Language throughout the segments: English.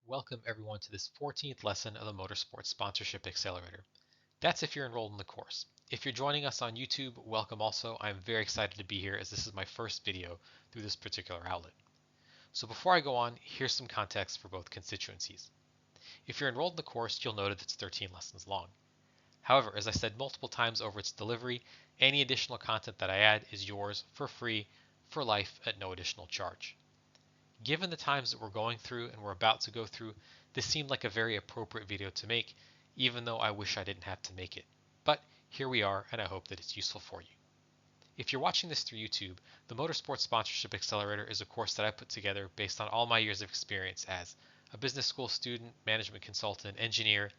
Welcome everyone to this 14th lesson of the Motorsports Sponsorship Accelerator. That's if you're enrolled in the course. If you're joining us on YouTube, welcome also. I'm very excited to be here as this is my first video through this particular outlet. So before I go on, here's some context for both constituencies. If you're enrolled in the course, you'll note that it's 13 lessons long. However, as I said multiple times over its delivery, any additional content that I add is yours for free for life at no additional charge. Given the times that we're going through and we're about to go through, this seemed like a very appropriate video to make, even though I wish I didn't have to make it. But here we are, and I hope that it's useful for you. If you're watching this through YouTube, the Motorsports Sponsorship Accelerator is a course that I put together based on all my years of experience as a business school student, management consultant, engineer,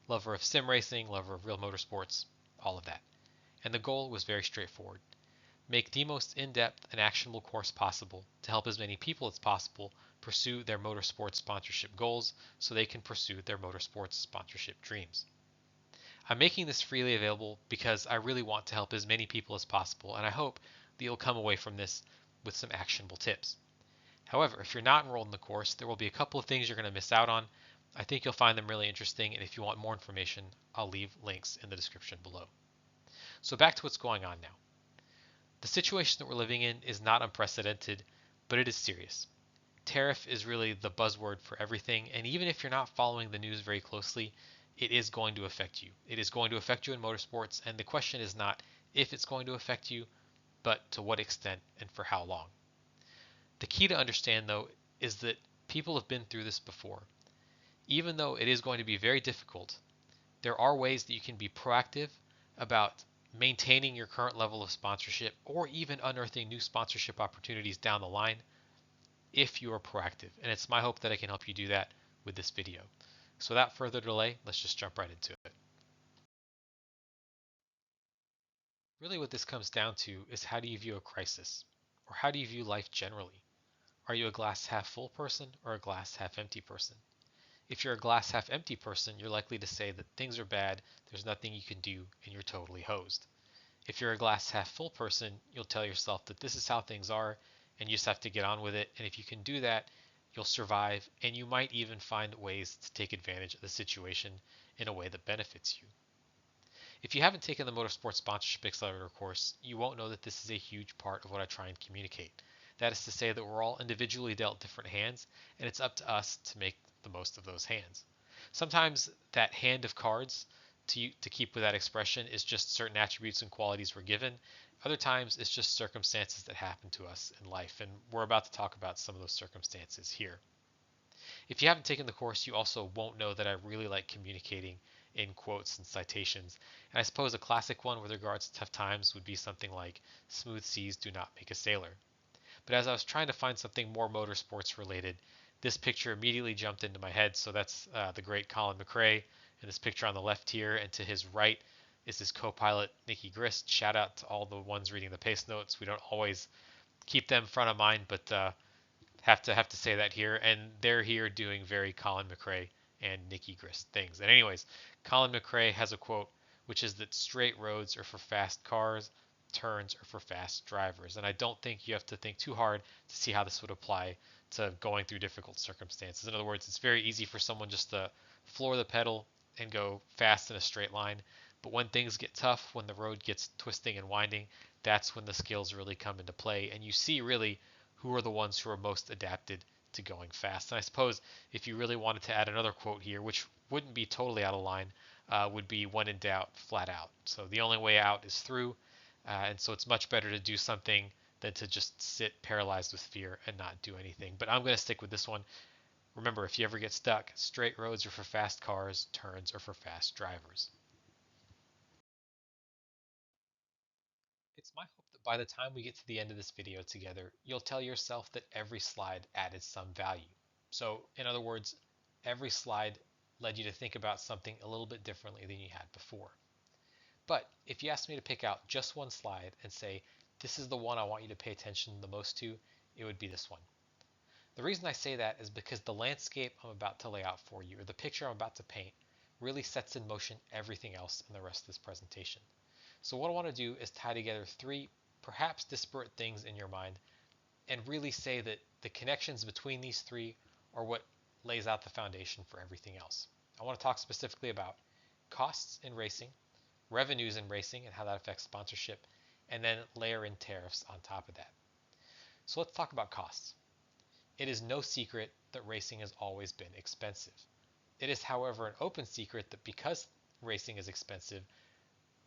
lover of sim racing, lover of real motorsports, all of that. And the goal was very straightforward. Make the most in-depth and actionable course possible to help as many people as possible pursue their motorsports sponsorship goals so they can pursue their motorsports sponsorship dreams. I'm making this freely available because I really want to help as many people as possible, and I hope that you'll come away from this with some actionable tips. However, if you're not enrolled in the course, there will be a couple of things you're going to miss out on. I think you'll find them really interesting, and if you want more information, I'll leave links in the description below. So back to what's going on now. The situation that we're living in is not unprecedented, but it is serious. Tariff is really the buzzword for everything, and even if you're not following the news very closely, it is going to affect you. It is going to affect you in motorsports, and the question is not if it's going to affect you, but to what extent and for how long. The key to understand, though, is that people have been through this before. Even though it is going to be very difficult, there are ways that you can be proactive about maintaining your current level of sponsorship or even unearthing new sponsorship opportunities down the line if you are proactive. And it's my hope that I can help you do that with this video. So without further delay, let's just jump right into it. Really what this comes down to is how do you view a crisis? Or how do you view life generally? Are you a glass half full person or a glass half empty person? If you're a glass half empty person, you're likely to say that things are bad, there's nothing you can do, and you're totally hosed. If you're a glass half full person, you'll tell yourself that this is how things are and you just have to get on with it. And if you can do that, you'll survive and you might even find ways to take advantage of the situation in a way that benefits you. If you haven't taken the Motorsports Sponsorship Accelerator course, you won't know that this is a huge part of what I try and communicate. That is to say that we're all individually dealt different hands and it's up to us to make the most of those hands. Sometimes that hand of cards, to keep with that expression, is just certain attributes and qualities we're given. Other times it's just circumstances that happen to us in life, and we're about to talk about some of those circumstances here. If you haven't taken the course, you also won't know that I really like communicating in quotes and citations. And I suppose a classic one with regards to tough times would be something like, smooth seas do not make a sailor. But as I was trying to find something more motorsports related, this picture immediately jumped into my head. So that's the great Colin McRae in this picture on the left here. And to his right is his co-pilot, Nikki Grist. Shout out to all the ones reading the pace notes. We don't always keep them front of mind, but have to say that here. And they're here doing very Colin McRae and Nikki Grist things. And anyways, Colin McRae has a quote, which is that straight roads are for fast cars, turns are for fast drivers. And I don't think you have to think too hard to see how this would apply to going through difficult circumstances. In other words, it's very easy for someone just to floor the pedal and go fast in a straight line. But when things get tough, when the road gets twisting and winding, that's when the skills really come into play. And you see really who are the ones who are most adapted to going fast. And I suppose if you really wanted to add another quote here, which wouldn't be totally out of line, would be when in doubt, flat out. So the only way out is through. And so it's much better to do something than to just sit paralyzed with fear and not do anything. But I'm going to stick with this one. Remember, if you ever get stuck, straight roads are for fast cars, turns are for fast drivers. It's my hope that by the time we get to the end of this video together, you'll tell yourself that every slide added some value. So, in other words, every slide led you to think about something a little bit differently than you had before. But if you asked me to pick out just one slide and say, this is the one I want you to pay attention the most to, it would be this one. The reason I say that is because the landscape I'm about to lay out for you, or the picture I'm about to paint, really sets in motion everything else in the rest of this presentation. So what I want to do is tie together three perhaps disparate things in your mind and really say that the connections between these three are what lays out the foundation for everything else. I want to talk specifically about costs in racing, revenues in racing and how that affects sponsorship, and then layer in tariffs on top of that. So let's talk about costs. It is no secret that racing has always been expensive. It is, however, an open secret that because racing is expensive,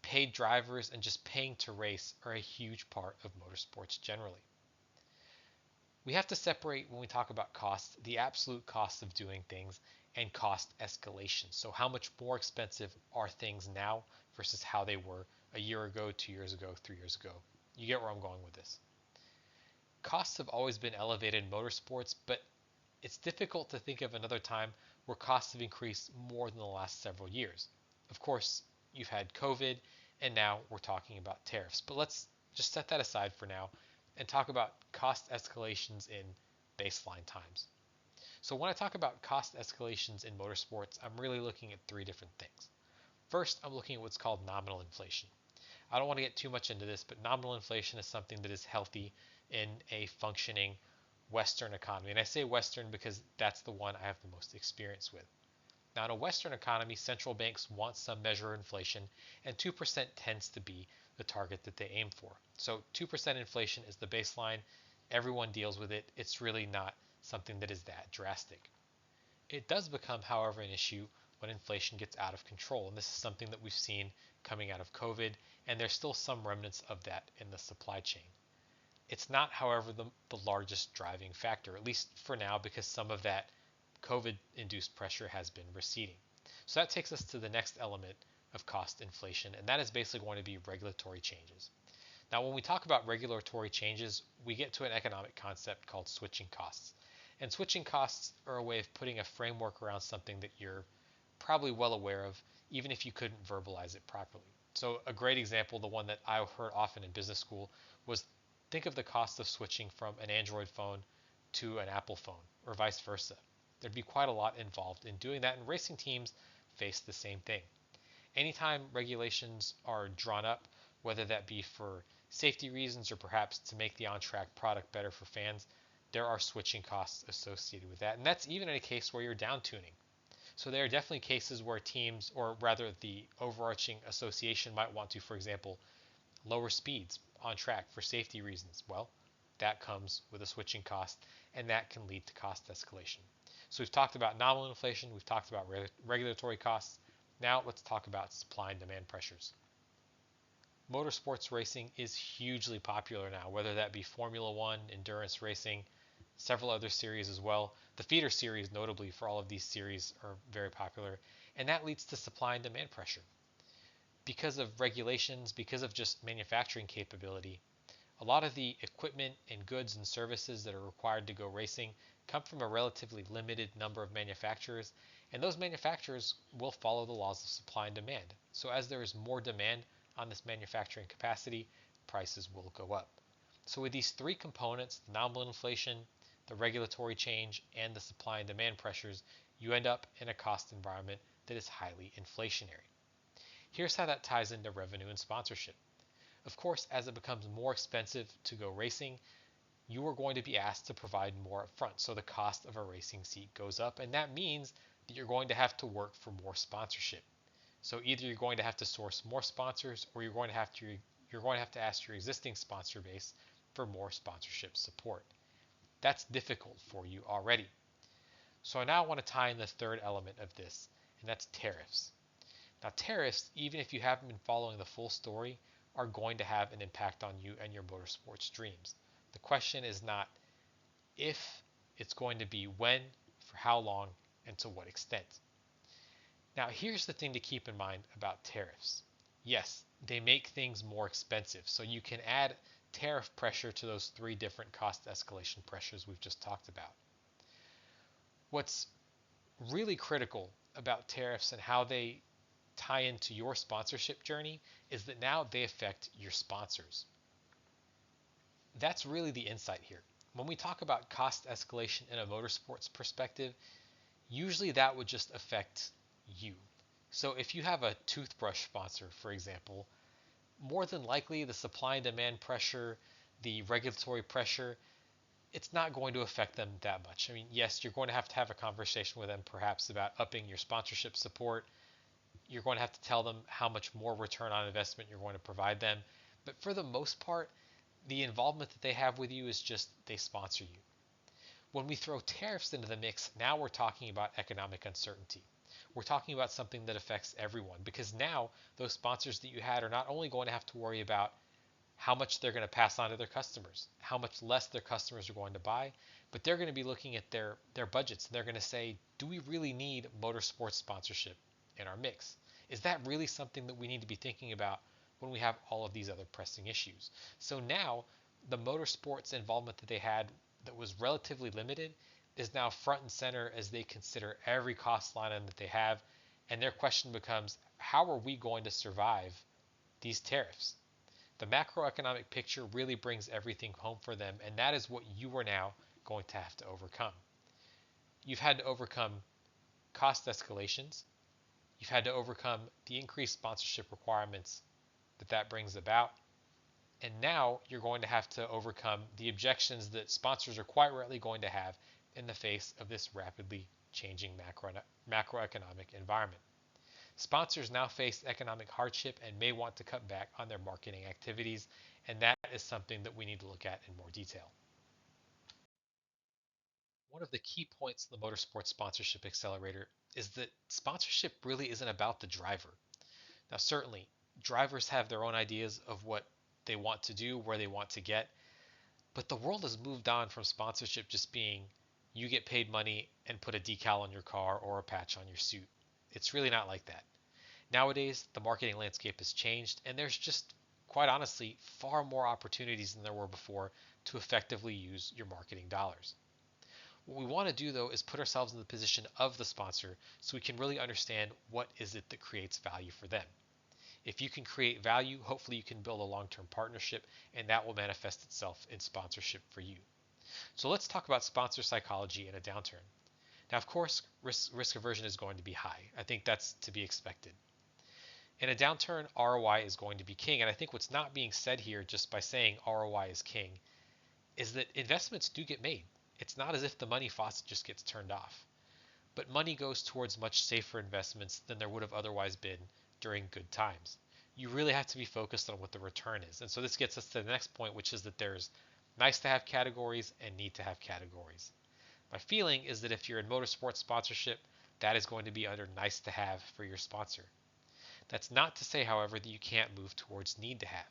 paid drivers and just paying to race are a huge part of motorsports generally. We have to separate, when we talk about costs, the absolute cost of doing things and cost escalation. So how much more expensive are things now versus how they were a year ago, 2 years ago, 3 years ago? You get where I'm going with this. Costs have always been elevated in motorsports, but it's difficult to think of another time where costs have increased more than the last several years. Of course, you've had COVID, and now we're talking about tariffs. But let's just set that aside for now and talk about cost escalations in baseline times. So when I talk about cost escalations in motorsports, I'm really looking at three different things. First, I'm looking at what's called nominal inflation. I don't want to get too much into this, but nominal inflation is something that is healthy in a functioning Western economy. And I say Western because that's the one I have the most experience with. Now, in a Western economy, central banks want some measure of inflation, and 2% tends to be the target that they aim for. So 2% inflation is the baseline. Everyone deals with it. It's really not something that is that drastic. It does become, however, an issue when inflation gets out of control. And this is something that we've seen coming out of COVID, and there's still some remnants of that in the supply chain. It's not, however, the largest driving factor, at least for now, because some of that COVID-induced pressure has been receding. So that takes us to the next element of cost inflation, and that is basically going to be regulatory changes. Now, when we talk about regulatory changes, we get to an economic concept called switching costs. And switching costs are a way of putting a framework around something that you're probably well aware of, even if you couldn't verbalize it properly. So a great example, the one that I heard often in business school, was think of the cost of switching from an Android phone to an Apple phone, or vice versa. There'd be quite a lot involved in doing that, and racing teams face the same thing. Anytime regulations are drawn up, whether that be for safety reasons or perhaps to make the on-track product better for fans, there are switching costs associated with that. And that's even in a case where you're down tuning. So there are definitely cases where teams, or rather the overarching association, might want to, for example, lower speeds on track for safety reasons. Well, that comes with a switching cost, and that can lead to cost escalation. So we've talked about nominal inflation, we've talked about regulatory costs. Now let's talk about supply and demand pressures. Motorsports racing is hugely popular now, whether that be Formula One, endurance racing, several other series as well. The feeder series, notably for all of these series, are very popular, and that leads to supply and demand pressure. Because of regulations, because of just manufacturing capability, a lot of the equipment and goods and services that are required to go racing come from a relatively limited number of manufacturers, and those manufacturers will follow the laws of supply and demand. So as there is more demand on this manufacturing capacity, prices will go up. So with these three components, the nominal inflation, the regulatory change, and the supply and demand pressures, you end up in a cost environment that is highly inflationary. Here's how that ties into revenue and sponsorship. Of course, as it becomes more expensive to go racing, you are going to be asked to provide more upfront. So the cost of a racing seat goes up, and that means that you're going to have to work for more sponsorship. So either you're going to have to source more sponsors, or you're going to have to ask your existing sponsor base for more sponsorship support. That's difficult for you already. So I now want to tie in the third element of this, and that's tariffs. Now, tariffs, even if you haven't been following the full story, are going to have an impact on you and your motorsports dreams. The question is not if, it's going to be when, for how long, and to what extent. Now, here's the thing to keep in mind about tariffs. Yes, they make things more expensive, so you can add tariff pressure to those three different cost escalation pressures we've just talked about. What's really critical about tariffs and how they tie into your sponsorship journey is that now they affect your sponsors. That's really the insight here. When we talk about cost escalation in a motorsports perspective, usually that would just affect you. So if you have a toothbrush sponsor, for example, more than likely the supply and demand pressure, the regulatory pressure, it's not going to affect them that much. I mean, yes, you're going to have a conversation with them perhaps about upping your sponsorship support. You're going to have to tell them how much more return on investment you're going to provide them. But for the most part, the involvement that they have with you is just they sponsor you. When we throw tariffs into the mix, now we're talking about economic uncertainty. We're talking about something that affects everyone because now those sponsors that you had are not only going to have to worry about how much they're going to pass on to their customers, how much less their customers are going to buy, but they're going to be looking at their budgets and they're going to say, do we really need motorsports sponsorship in our mix? Is that really something that we need to be thinking about when we have all of these other pressing issues? So now the motorsports involvement that they had that was relatively limited is now front and center as they consider every cost line item that they have. And their question becomes, how are we going to survive these tariffs? The macroeconomic picture really brings everything home for them, and that is what you are now going to have to overcome. You've had to overcome cost escalations. You've had to overcome the increased sponsorship requirements that brings about. And now you're going to have to overcome the objections that sponsors are quite rightly going to have in the face of this rapidly changing macroeconomic environment. Sponsors now face economic hardship and may want to cut back on their marketing activities, and that is something that we need to look at in more detail. One of the key points in the Motorsports Sponsorship Accelerator is that sponsorship really isn't about the driver. Now, certainly, drivers have their own ideas of what they want to do, where they want to get, but the world has moved on from sponsorship just being you get paid money and put a decal on your car or a patch on your suit. It's really not like that. Nowadays, the marketing landscape has changed, and there's just, quite honestly, far more opportunities than there were before to effectively use your marketing dollars. What we want to do, though, is put ourselves in the position of the sponsor so we can really understand what is it that creates value for them. If you can create value, hopefully you can build a long-term partnership, and that will manifest itself in sponsorship for you. So let's talk about sponsor psychology in a downturn. Now, of course, risk aversion is going to be high. I think that's to be expected. In a downturn, ROI is going to be king. And I think what's not being said here just by saying ROI is king is that investments do get made. It's not as if the money faucet just gets turned off. But money goes towards much safer investments than there would have otherwise been during good times. You really have to be focused on what the return is. And so this gets us to the next point, which is that there's nice to have categories and need to have categories. My feeling is that if you're in motorsports sponsorship, that is going to be under nice to have for your sponsor. That's not to say, however, that you can't move towards need to have.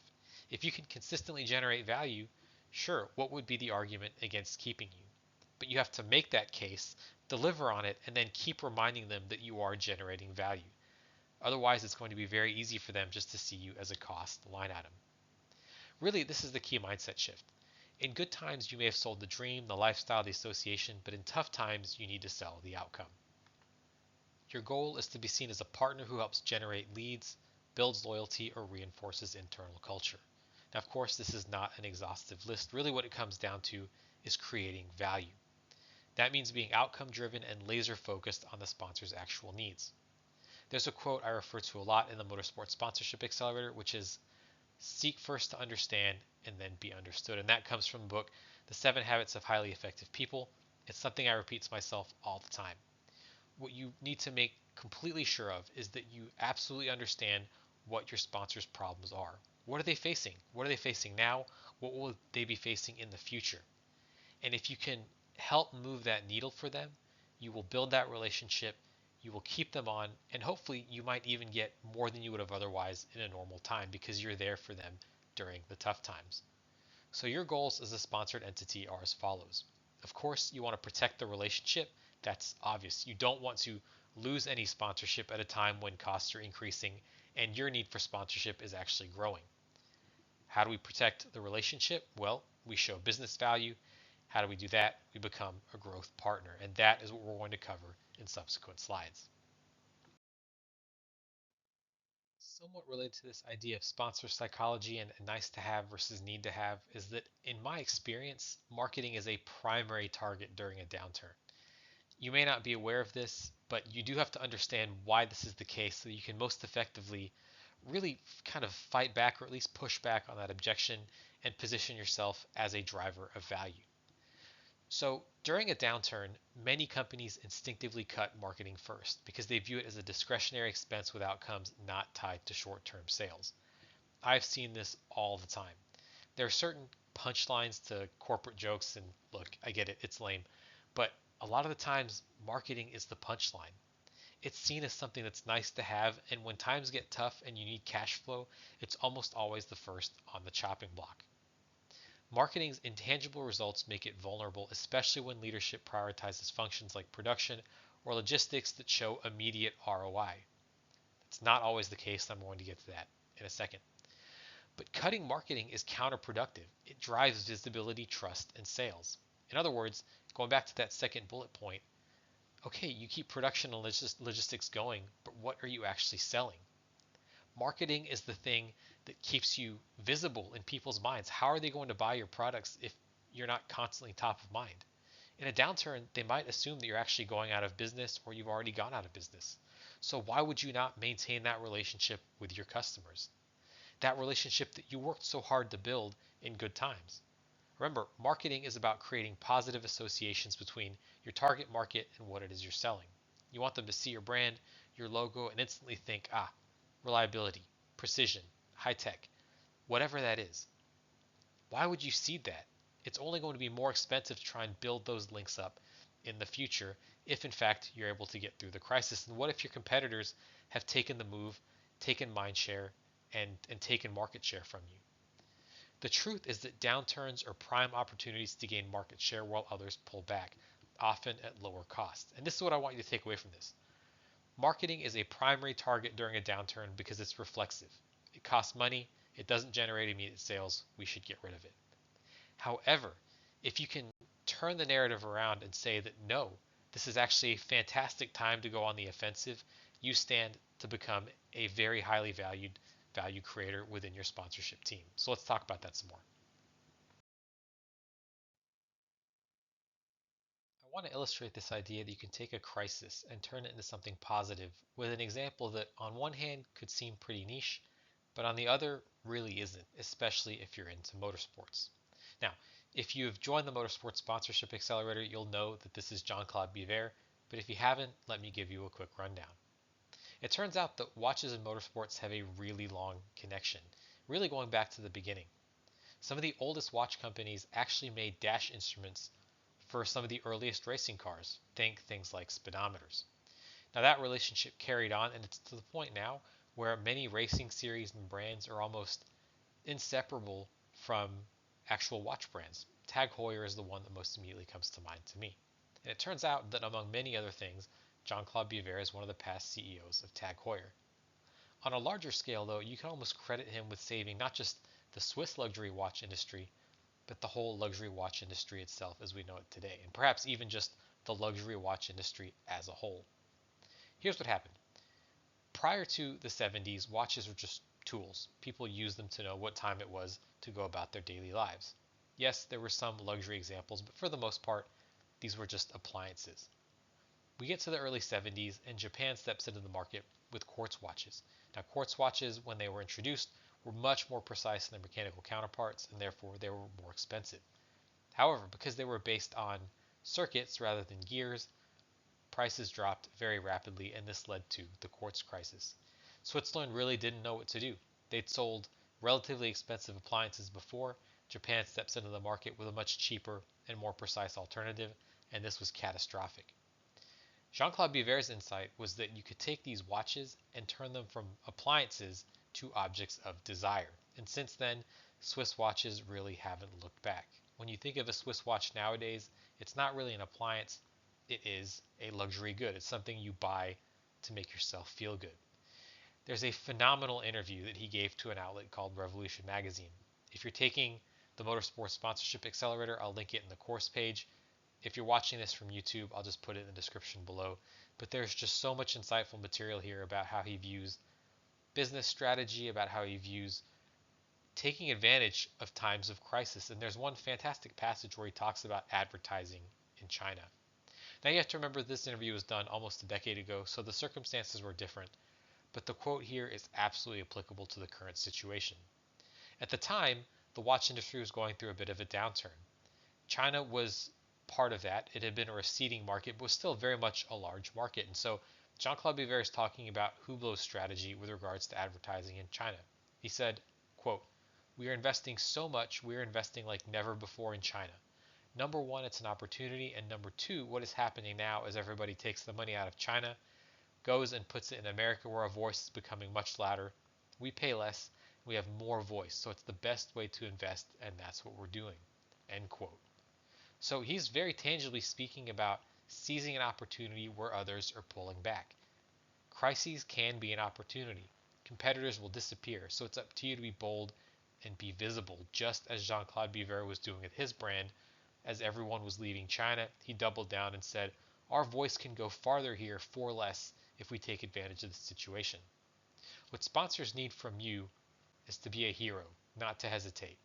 If you can consistently generate value, sure, what would be the argument against keeping you? But you have to make that case, deliver on it, and then keep reminding them that you are generating value. Otherwise, it's going to be very easy for them just to see you as a cost line item. Really, this is the key mindset shift. In good times, you may have sold the dream, the lifestyle, the association, but in tough times, you need to sell the outcome. Your goal is to be seen as a partner who helps generate leads, builds loyalty, or reinforces internal culture. Now, of course, this is not an exhaustive list. Really, what it comes down to is creating value. That means being outcome driven and laser focused on the sponsor's actual needs. There's a quote I refer to a lot in the Motorsports Sponsorship Accelerator, which is seek first to understand and then be understood. And that comes from the book, The 7 Habits of Highly Effective People. It's something I repeat to myself all the time. What you need to make completely sure of is that you absolutely understand what your sponsor's problems are. What are they facing? What are they facing now? What will they be facing in the future? And if you can help move that needle for them, you will build that relationship, you will keep them on, and hopefully you might even get more than you would have otherwise in a normal time because you're there for them during the tough times. So your goals as a sponsored entity are as follows. Of course, you want to protect the relationship. That's obvious. You don't want to lose any sponsorship at a time when costs are increasing and your need for sponsorship is actually growing. How do we protect the relationship? Well, we show business value. How do we do that? We become a growth partner, and that is what we're going to cover in subsequent slides. Somewhat related to this idea of sponsor psychology and nice to have versus need to have is that in my experience, marketing is a primary target during a downturn. You may not be aware of this, but you do have to understand why this is the case so that you can most effectively really kind of fight back or at least push back on that objection and position yourself as a driver of value. So during a downturn, many companies instinctively cut marketing first because they view it as a discretionary expense with outcomes not tied to short term sales. I've seen this all the time. There are certain punchlines to corporate jokes, and look, I get it, it's lame, but a lot of the times, marketing is the punchline. It's seen as something that's nice to have, and when times get tough and you need cash flow, it's almost always the first on the chopping block. Marketing's intangible results make it vulnerable, especially when leadership prioritizes functions like production or logistics that show immediate ROI. It's not always the case, and I'm going to get to that in a second. But cutting marketing is counterproductive. It drives visibility, trust, and sales. In other words, going back to that second bullet point, okay, you keep production and logistics going, but what are you actually selling? Marketing is the thing that keeps you visible in people's minds. How are they going to buy your products if you're not constantly top of mind? In a downturn, they might assume that you're actually going out of business or you've already gone out of business. So why would you not maintain that relationship with your customers? That relationship that you worked so hard to build in good times. Remember, marketing is about creating positive associations between your target market and what it is you're selling. You want them to see your brand, your logo, and instantly think, reliability, precision, high tech, whatever that is. Why would you seed that? It's only going to be more expensive to try and build those links up in the future if, in fact, you're able to get through the crisis. And what if your competitors have taken the move, taken mind share, and taken market share from you? The truth is that downturns are prime opportunities to gain market share while others pull back, often at lower cost. And this is what I want you to take away from this. Marketing is a primary target during a downturn because it's reflexive. It costs money, it doesn't generate immediate sales, we should get rid of it. However, if you can turn the narrative around and say that no, this is actually a fantastic time to go on the offensive, you stand to become a very highly valued value creator within your sponsorship team. So let's talk about that some more. I want to illustrate this idea that you can take a crisis and turn it into something positive with an example that, on one hand, could seem pretty niche, but on the other, really isn't, especially if you're into motorsports. Now, if you've joined the Motorsports Sponsorship Accelerator, you'll know that this is Jean-Claude Biver, but if you haven't, let me give you a quick rundown. It turns out that watches and motorsports have a really long connection, really going back to the beginning. Some of the oldest watch companies actually made dash instruments for some of the earliest racing cars. Think things like speedometers. Now that relationship carried on, and it's to the point now where many racing series and brands are almost inseparable from actual watch brands. Tag Heuer is the one that most immediately comes to mind to me. And it turns out that among many other things, Jean-Claude Biver is one of the past CEOs of Tag Heuer. On a larger scale, though, you can almost credit him with saving not just the Swiss luxury watch industry, but the whole luxury watch industry itself as we know it today, and perhaps even just the luxury watch industry as a whole. Here's what happened. Prior to the 70s, watches were just tools. People used them to know what time it was to go about their daily lives. Yes, there were some luxury examples, but for the most part, these were just appliances. We get to the early 70s, and Japan steps into the market with quartz watches. Now, quartz watches, when they were introduced, were much more precise than their mechanical counterparts, and therefore they were more expensive. However, because they were based on circuits rather than gears, prices dropped very rapidly, and this led to the quartz crisis. Switzerland really didn't know what to do. They'd sold relatively expensive appliances before. Japan steps into the market with a much cheaper and more precise alternative, and this was catastrophic. Jean-Claude Biver's insight was that you could take these watches and turn them from appliances to objects of desire. And since then, Swiss watches really haven't looked back. When you think of a Swiss watch nowadays, it's not really an appliance, it is a luxury good. It's something you buy to make yourself feel good. There's a phenomenal interview that he gave to an outlet called Revolution Magazine. If you're taking the Motorsports Sponsorship Accelerator, I'll link it in the course page. If you're watching this from YouTube, I'll just put it in the description below. But there's just so much insightful material here about how he views business strategy, about how he views taking advantage of times of crisis. And there's one fantastic passage where he talks about advertising in China. Now you have to remember this interview was done almost a decade ago, so the circumstances were different. But the quote here is absolutely applicable to the current situation. At the time, the watch industry was going through a bit of a downturn. China was part of that. It had been a receding market, but was still very much a large market. And so Jean-Claude Biver is talking about Hublot's strategy with regards to advertising in China. He said, quote, "We are investing so much, we are investing like never before in China. Number one, it's an opportunity, and number two, what is happening now is everybody takes the money out of China, goes and puts it in America where our voice is becoming much louder. We pay less, we have more voice, so it's the best way to invest, and that's what we're doing." End quote. So he's very tangibly speaking about seizing an opportunity where others are pulling back. Crises can be an opportunity. Competitors will disappear, so it's up to you to be bold and be visible, just as Jean-Claude Biver was doing with his brand. As everyone was leaving China, he doubled down and said, "Our voice can go farther here for less if we take advantage of the situation." What sponsors need from you is to be a hero, not to hesitate.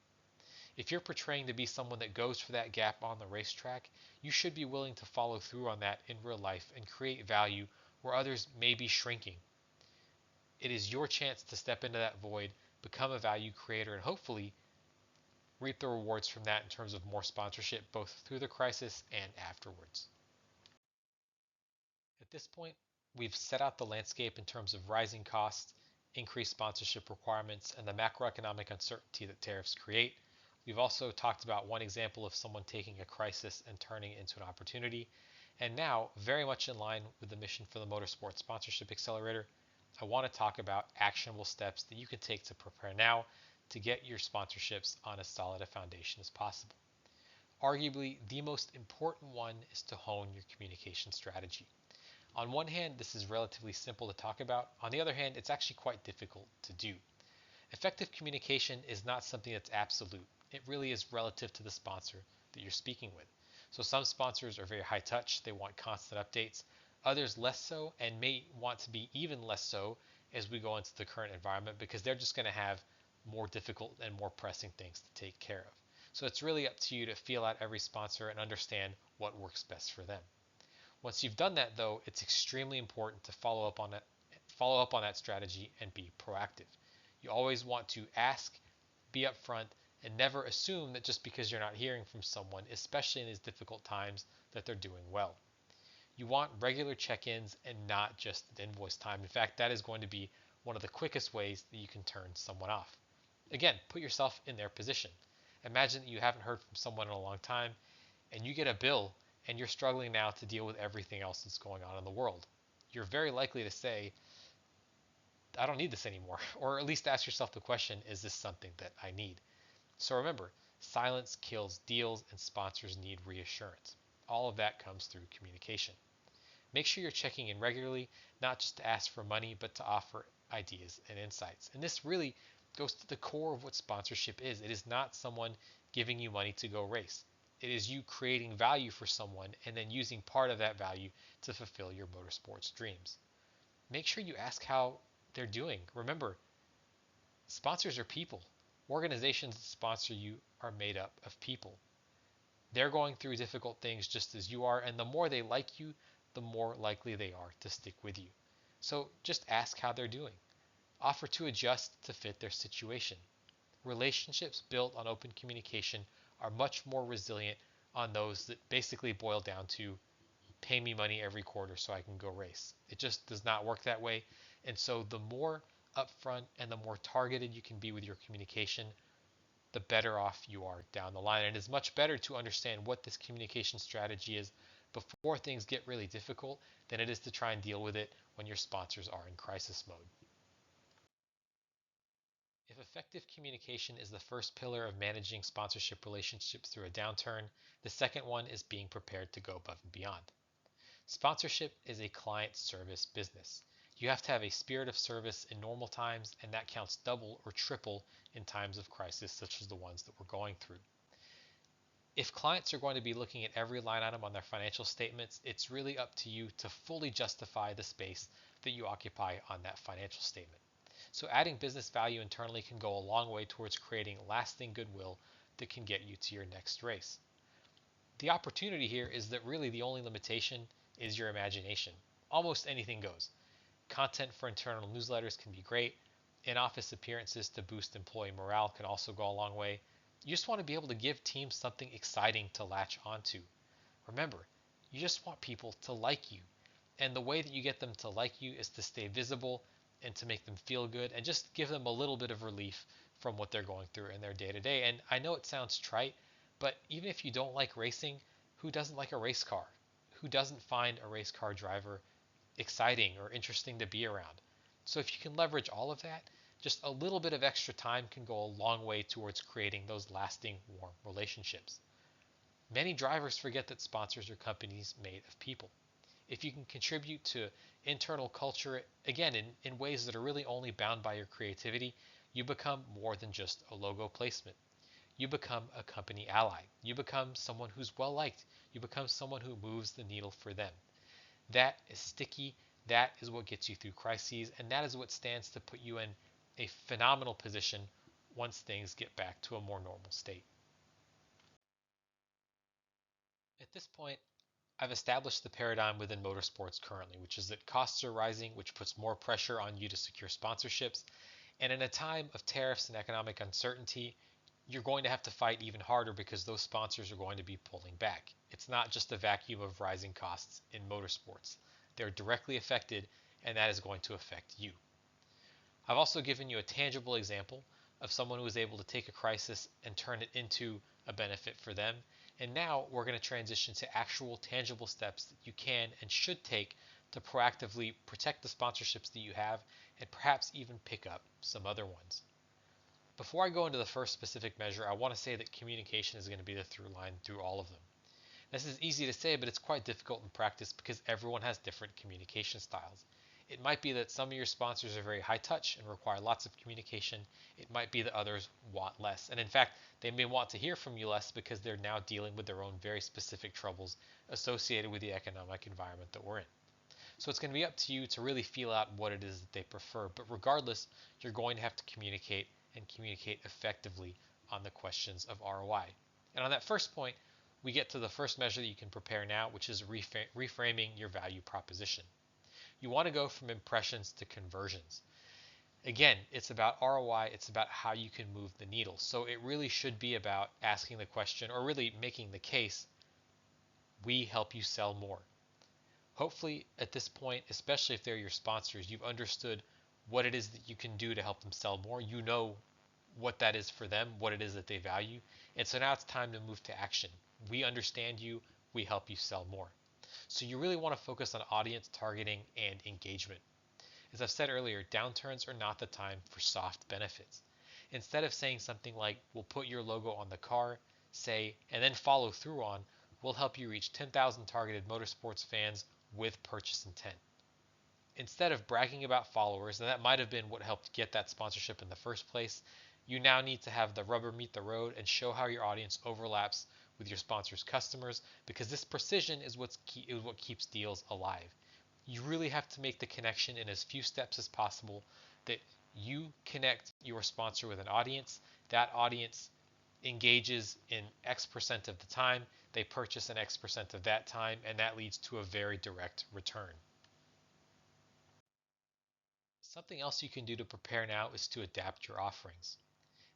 If you're portraying to be someone that goes for that gap on the racetrack, you should be willing to follow through on that in real life and create value where others may be shrinking. It is your chance to step into that void, become a value creator, and hopefully reap the rewards from that in terms of more sponsorship, both through the crisis and afterwards. At this point, we've set out the landscape in terms of rising costs, increased sponsorship requirements, and the macroeconomic uncertainty that tariffs create. We've also talked about one example of someone taking a crisis and turning it into an opportunity. And now, very much in line with the mission for the Motorsports Sponsorship Accelerator, I want to talk about actionable steps that you can take to prepare now to get your sponsorships on as solid a foundation as possible. Arguably, the most important one is to hone your communication strategy. On one hand, this is relatively simple to talk about. On the other hand, it's actually quite difficult to do. Effective communication is not something that's absolute. It really is relative to the sponsor that you're speaking with. So some sponsors are very high touch. They want constant updates. Others less so, and may want to be even less so as we go into the current environment, because they're just going to have more difficult and more pressing things to take care of. So it's really up to you to feel out every sponsor and understand what works best for them. Once you've done that, though, it's extremely important to follow up on that strategy and be proactive. You always want to ask, be upfront, and never assume that just because you're not hearing from someone, especially in these difficult times, that they're doing well. You want regular check-ins and not just at invoice time. In fact, that is going to be one of the quickest ways that you can turn someone off. Again, put yourself in their position. Imagine that you haven't heard from someone in a long time, and you get a bill, and you're struggling now to deal with everything else that's going on in the world. You're very likely to say, "I don't need this anymore," or at least ask yourself the question, is this something that I need? So remember, silence kills deals, and sponsors need reassurance. All of that comes through communication. Make sure you're checking in regularly, not just to ask for money, but to offer ideas and insights. And this really goes to the core of what sponsorship is. It is not someone giving you money to go race. It is you creating value for someone and then using part of that value to fulfill your motorsports dreams. Make sure you ask how they're doing. Remember, sponsors are people. Organizations that sponsor you are made up of people. They're going through difficult things just as you are, and the more they like you, the more likely they are to stick with you. So just ask how they're doing. Offer to adjust to fit their situation. Relationships built on open communication are much more resilient on those that basically boil down to pay me money every quarter so I can go race. It just does not work that way. And so the more upfront and the more targeted you can be with your communication, the better off you are down the line. And it's much better to understand what this communication strategy is before things get really difficult than it is to try and deal with it when your sponsors are in crisis mode. If effective communication is the first pillar of managing sponsorship relationships through a downturn, the second one is being prepared to go above and beyond. Sponsorship is a client service business. You have to have a spirit of service in normal times, and that counts double or triple in times of crisis such as the ones that we're going through. If clients are going to be looking at every line item on their financial statements, it's really up to you to fully justify the space that you occupy on that financial statement. So adding business value internally can go a long way towards creating lasting goodwill that can get you to your next race. The opportunity here is that really the only limitation is your imagination. Almost anything goes. Content for internal newsletters can be great. In-office appearances to boost employee morale can also go a long way. You just want to be able to give teams something exciting to latch onto. Remember, you just want people to like you. And the way that you get them to like you is to stay visible and to make them feel good and just give them a little bit of relief from what they're going through in their day to day. And I know it sounds trite, but even if you don't like racing, who doesn't like a race car? Who doesn't find a race car driver exciting or interesting to be around? So if you can leverage all of that, just a little bit of extra time can go a long way towards creating those lasting, warm relationships. Many drivers forget that sponsors are companies made of people. If you can contribute to internal culture, again, in ways that are really only bound by your creativity, you become more than just a logo placement. You become a company ally. You become someone who's well liked. You become someone who moves the needle for them. That is sticky. That is what gets you through crises, and that is what stands to put you in a phenomenal position once things get back to a more normal state. At this point, I've established the paradigm within motorsports currently, which is that costs are rising, which puts more pressure on you to secure sponsorships. And in a time of tariffs and economic uncertainty, you're going to have to fight even harder because those sponsors are going to be pulling back. It's not just a vacuum of rising costs in motorsports. They're directly affected, and that is going to affect you. I've also given you a tangible example of someone who was able to take a crisis and turn it into a benefit for them. And now we're going to transition to actual tangible steps that you can and should take to proactively protect the sponsorships that you have and perhaps even pick up some other ones. Before I go into the first specific measure, I want to say that communication is going to be the through line through all of them. This is easy to say, but it's quite difficult in practice because everyone has different communication styles. It might be that some of your sponsors are very high touch and require lots of communication. It might be that others want less. And in fact, they may want to hear from you less because they're now dealing with their own very specific troubles associated with the economic environment that we're in. So it's going to be up to you to really feel out what it is that they prefer. But regardless, you're going to have to communicate and communicate effectively on the questions of ROI. And on that first point, we get to the first measure that you can prepare now, which is reframing your value proposition. You want to go from impressions to conversions. Again, it's about ROI, it's about how you can move the needle. So it really should be about asking the question or really making the case, we help you sell more. Hopefully at this point, especially if they're your sponsors, you've understood what it is that you can do to help them sell more. You know what that is for them, what it is that they value. And so now it's time to move to action. We understand you, we help you sell more. So you really want to focus on audience targeting and engagement. As I've said earlier, downturns are not the time for soft benefits. Instead of saying something like, we'll put your logo on the car, say, and then follow through on, we'll help you reach 10,000 targeted motorsports fans with purchase intent. Instead of bragging about followers, and that might have been what helped get that sponsorship in the first place, you now need to have the rubber meet the road and show how your audience overlaps with your sponsor's customers, because this precision is what keeps deals alive. You really have to make the connection in as few steps as possible, that you connect your sponsor with an audience, that audience engages in X percent of the time, they purchase an X percent of that time, and that leads to a very direct return. Something else you can do to prepare now is to adapt your offerings.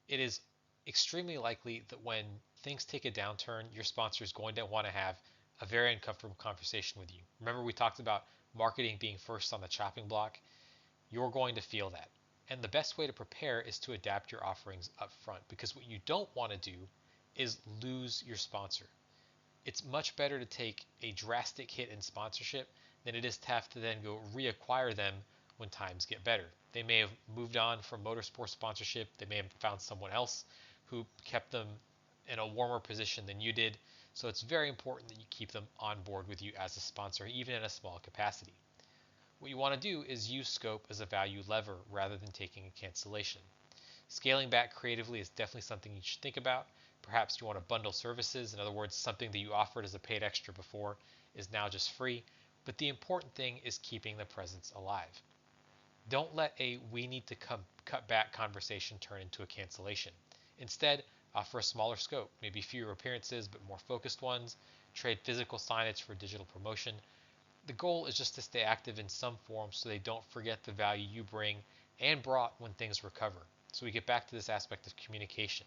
It is extremely likely that when things take a downturn, your sponsor is going to want to have a very uncomfortable conversation with you. Remember, we talked about marketing being first on the chopping block? You're going to feel that. And the best way to prepare is to adapt your offerings up front, because what you don't want to do is lose your sponsor. It's much better to take a drastic hit in sponsorship than it is to have to then go reacquire them when times get better. They may have moved on from motorsport sponsorship. They may have found someone else who kept them in a warmer position than you did. So it's very important that you keep them on board with you as a sponsor, even in a small capacity. What you want to do is use scope as a value lever rather than taking a cancellation. Scaling back creatively is definitely something you should think about. Perhaps you want to bundle services. In other words, something that you offered as a paid extra before is now just free. But the important thing is keeping the presence alive. Don't let a we need to cut back conversation turn into a cancellation. Instead, offer a smaller scope, maybe fewer appearances but more focused ones. Trade physical signage for digital promotion. The goal is just to stay active in some form so they don't forget the value you bring and brought when things recover. So we get back to this aspect of communication.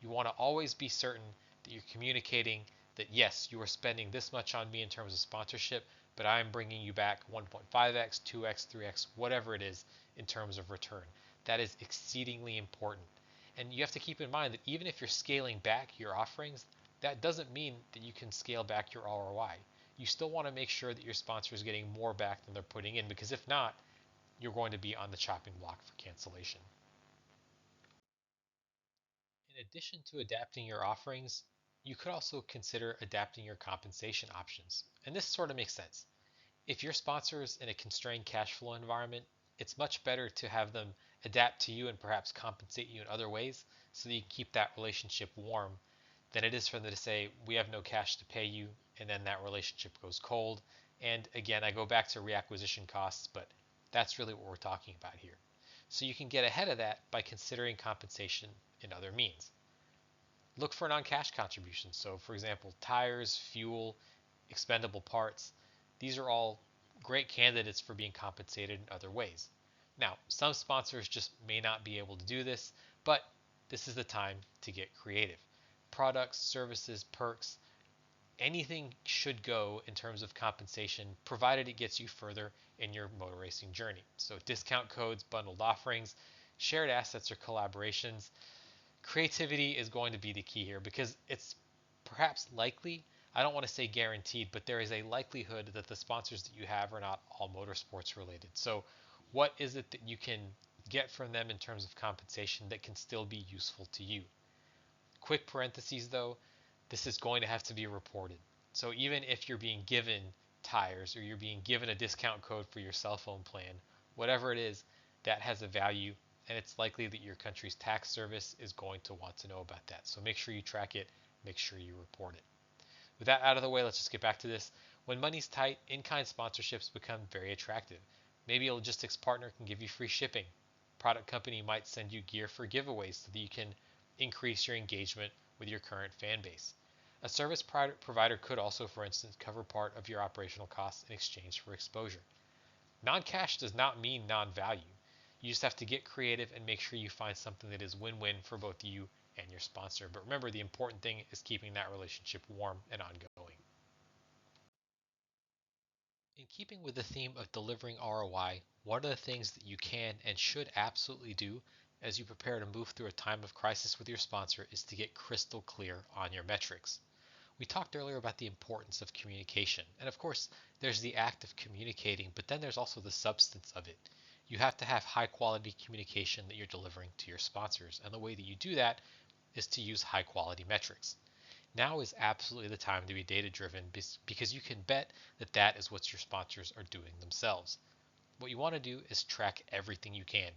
You want to always be certain that you're communicating that yes, you are spending this much on me in terms of sponsorship, but I'm bringing you back 1.5x, 2x, 3x, whatever it is in terms of return. That is exceedingly important. And you have to keep in mind that even if you're scaling back your offerings, that doesn't mean that you can scale back your ROI. You still want to make sure that your sponsor is getting more back than they're putting in, because if not, you're going to be on the chopping block for cancellation. In addition to adapting your offerings, you could also consider adapting your compensation options. And this sort of makes sense. If your sponsor is in a constrained cash flow environment, it's much better to have them adapt to you and perhaps compensate you in other ways so that you can keep that relationship warm than it is for them to say, we have no cash to pay you, and then that relationship goes cold. And again, I go back to reacquisition costs, but that's really what we're talking about here. So you can get ahead of that by considering compensation in other means. Look for non-cash contributions. So for example, tires, fuel, expendable parts. These are all great candidates for being compensated in other ways. Now, some sponsors just may not be able to do this, but this is the time to get creative. Products, services, perks, anything should go in terms of compensation, provided it gets you further in your motor racing journey. So discount codes, bundled offerings, shared assets or collaborations. Creativity is going to be the key here because it's perhaps likely, I don't want to say guaranteed, but there is a likelihood that the sponsors that you have are not all motorsports related. So what is it that you can get from them in terms of compensation that can still be useful to you? Quick parentheses though, this is going to have to be reported. So even if you're being given tires or you're being given a discount code for your cell phone plan, whatever it is, that has a value, and it's likely that your country's tax service is going to want to know about that. So make sure you track it, make sure you report it. With that out of the way, let's just get back to this. When money's tight, in-kind sponsorships become very attractive. Maybe a logistics partner can give you free shipping. Product company might send you gear for giveaways so that you can increase your engagement with your current fan base. A service provider could also, for instance, cover part of your operational costs in exchange for exposure. Non-cash does not mean non-value. You just have to get creative and make sure you find something that is win-win for both you and your sponsor. But remember, the important thing is keeping that relationship warm and ongoing. In keeping with the theme of delivering ROI, one of the things that you can and should absolutely do as you prepare to move through a time of crisis with your sponsor is to get crystal clear on your metrics. We talked earlier about the importance of communication, and of course, there's the act of communicating, but then there's also the substance of it. You have to have high quality communication that you're delivering to your sponsors, and the way that you do that is to use high quality metrics. Now is absolutely the time to be data driven because you can bet that that is what your sponsors are doing themselves. What you want to do is track everything you can: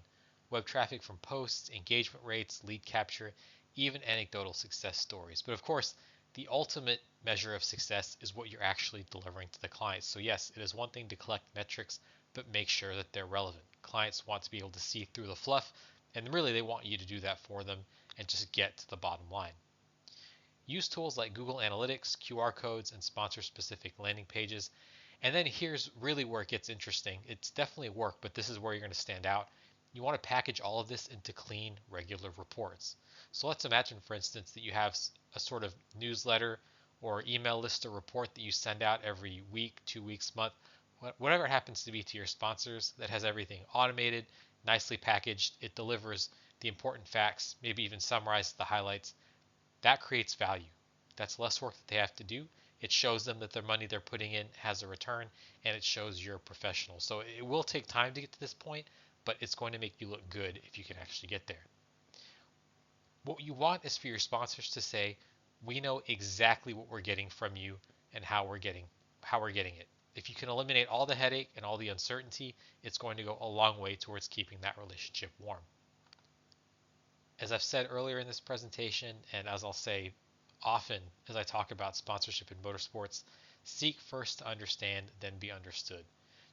web traffic from posts, engagement rates, lead capture, even anecdotal success stories. But of course, the ultimate measure of success is what you're actually delivering to the clients. So yes, it is one thing to collect metrics, but make sure that they're relevant. Clients want to be able to see through the fluff, and really they want you to do that for them and just get to the bottom line. Use tools like Google Analytics, QR codes, and sponsor-specific landing pages. And then here's really where it gets interesting. It's definitely work, but this is where you're going to stand out. You want to package all of this into clean, regular reports. So let's imagine, for instance, that you have a sort of newsletter or email list or report that you send out every week, 2 weeks, month, whatever it happens to be to your sponsors that has everything automated, nicely packaged. It delivers the important facts, maybe even summarizes the highlights. That creates value. That's less work that they have to do. It shows them that their money they're putting in has a return, and it shows you're a professional. So it will take time to get to this point, but it's going to make you look good if you can actually get there. What you want is for your sponsors to say, we know exactly what we're getting from you and how we're getting it. If you can eliminate all the headache and all the uncertainty, it's going to go a long way towards keeping that relationship warm. As I've said earlier in this presentation, and as I'll say often as I talk about sponsorship in motorsports, seek first to understand, then be understood.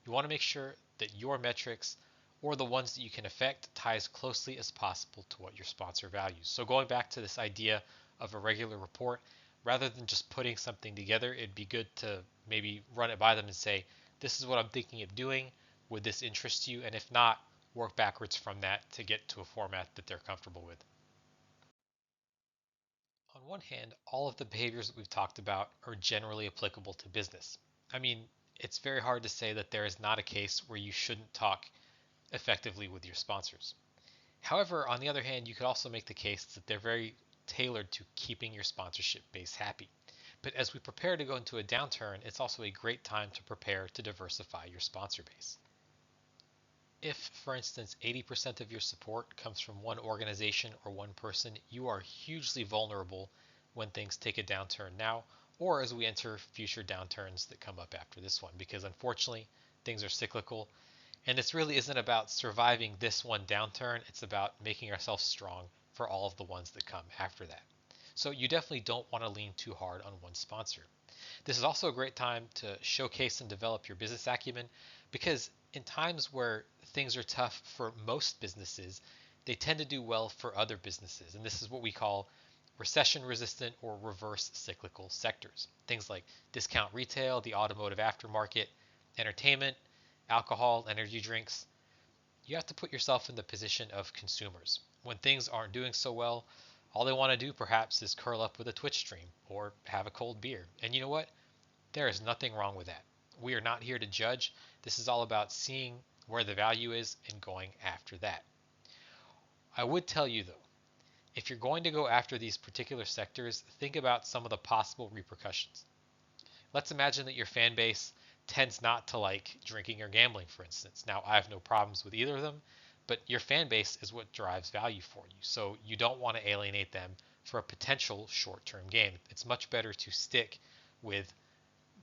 You want to make sure that your metrics, or the ones that you can affect, tie as closely as possible to what your sponsor values. So going back to this idea of a regular report, rather than just putting something together, it'd be good to maybe run it by them and say, this is what I'm thinking of doing. Would this interest you? And if not, work backwards from that to get to a format that they're comfortable with. On On one hand, all of the behaviors that we've talked about are generally applicable to business. I mean, it's very hard to say that there is not a case where you shouldn't talk effectively with your sponsors. However, on the other hand, you could also make the case that they're very tailored to keeping your sponsorship base happy. But as we prepare to go into a downturn, it's also a great time to prepare to diversify your sponsor base. If, for instance, 80% of your support comes from one organization or one person, you are hugely vulnerable when things take a downturn now, or as we enter future downturns that come up after this one, because unfortunately, things are cyclical. And this really isn't about surviving this one downturn, it's about making ourselves strong for all of the ones that come after that. So you definitely don't want to lean too hard on one sponsor. This is also a great time to showcase and develop your business acumen because in times where things are tough for most businesses, they tend to do well for other businesses. And this is what we call recession resistant or reverse cyclical sectors. Things like discount retail, the automotive aftermarket, entertainment, alcohol, energy drinks. You have to put yourself in the position of consumers. When things aren't doing so well, all they want to do perhaps is curl up with a Twitch stream or have a cold beer. And you know what? There is nothing wrong with that. We are not here to judge. This is all about seeing where the value is and going after that. I would tell you though, if you're going to go after these particular sectors, think about some of the possible repercussions. Let's imagine that your fan base tends not to like drinking or gambling, for instance. Now, I have no problems with either of them, but your fan base is what drives value for you. So you don't want to alienate them for a potential short-term gain. It's much better to stick with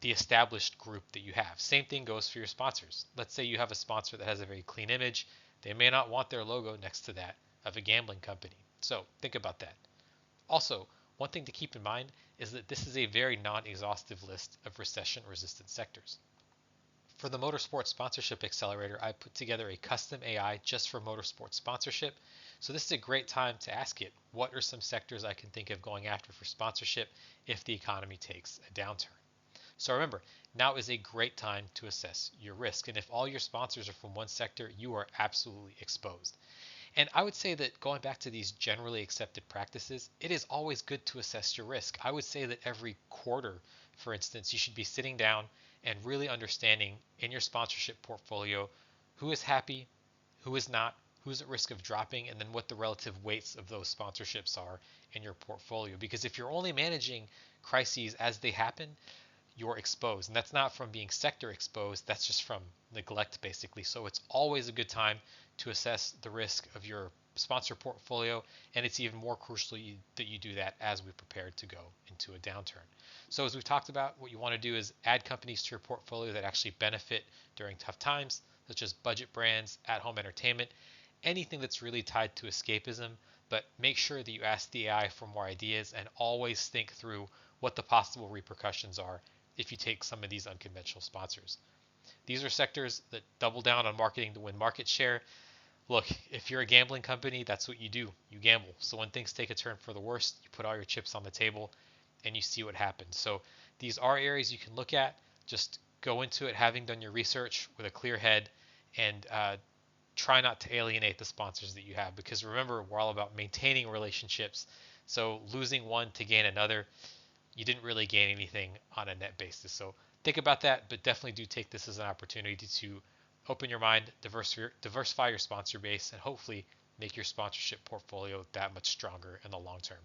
the established group that you have. Same thing goes for your sponsors. Let's say you have a sponsor that has a very clean image. They may not want their logo next to that of a gambling company. So think about that. Also, one thing to keep in mind is that this is a very non-exhaustive list of recession-resistant sectors. For the Motorsports Sponsorship Accelerator, I put together a custom AI just for motorsports sponsorship. So this is a great time to ask it, what are some sectors I can think of going after for sponsorship if the economy takes a downturn? So remember, now is a great time to assess your risk. And if all your sponsors are from one sector, you are absolutely exposed. And I would say that going back to these generally accepted practices, it is always good to assess your risk. I would say that every quarter, for instance, you should be sitting down and really understanding in your sponsorship portfolio who is happy, who is not, who's at risk of dropping, and then what the relative weights of those sponsorships are in your portfolio. Because if you're only managing crises as they happen, you're exposed. And that's not from being sector exposed, that's just from neglect basically. So it's always a good time to assess the risk of your sponsor portfolio, and it's even more crucial that you do that as we prepare to go into a downturn. So as we've talked about, what you want to do is add companies to your portfolio that actually benefit during tough times, such as budget brands, at-home entertainment, anything that's really tied to escapism, but make sure that you ask the AI for more ideas and always think through what the possible repercussions are if you take some of these unconventional sponsors. These are sectors that double down on marketing to win market share. Look, if you're a gambling company, that's what you do. You gamble. So when things take a turn for the worst, you put all your chips on the table and you see what happens. So these are areas you can look at. Just go into it having done your research with a clear head and try not to alienate the sponsors that you have, because remember, we're all about maintaining relationships. So losing one to gain another, you didn't really gain anything on a net basis. So think about that, but definitely do take this as an opportunity to open your mind, diversify your sponsor base, and hopefully make your sponsorship portfolio that much stronger in the long term.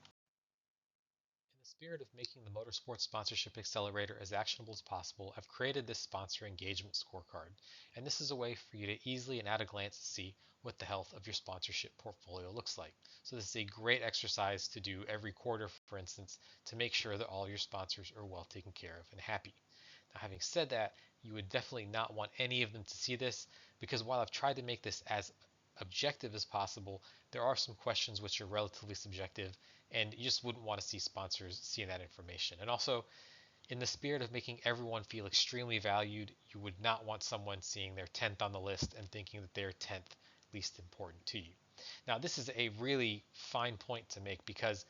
In the spirit of making the Motorsports Sponsorship Accelerator as actionable as possible, I've created this sponsor engagement scorecard. And this is a way for you to easily and at a glance see what the health of your sponsorship portfolio looks like. So this is a great exercise to do every quarter, for instance, to make sure that all your sponsors are well taken care of and happy. Now, having said that, you would definitely not want any of them to see this, because while I've tried to make this as objective as possible, there are some questions which are relatively subjective, and you just wouldn't want to see sponsors seeing that information. And also, in the spirit of making everyone feel extremely valued, you would not want someone seeing their 10th on the list and thinking that they're 10th least important to you. Now, this is a really fine point to make, because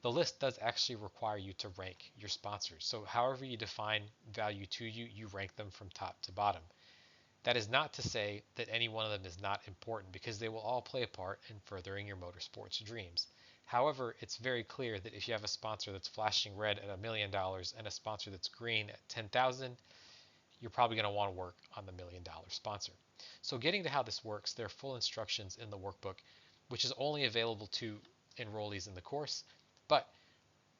the list does actually require you to rank your sponsors. So however you define value to you, you rank them from top to bottom. That is not to say that any one of them is not important, because they will all play a part in furthering your motorsports dreams. However, it's very clear that if you have a sponsor that's flashing red at $1 million and a sponsor that's green at 10,000, you're probably going to want to work on the $1 million sponsor. So getting to how this works, there are full instructions in the workbook, which is only available to enrollees in the course. But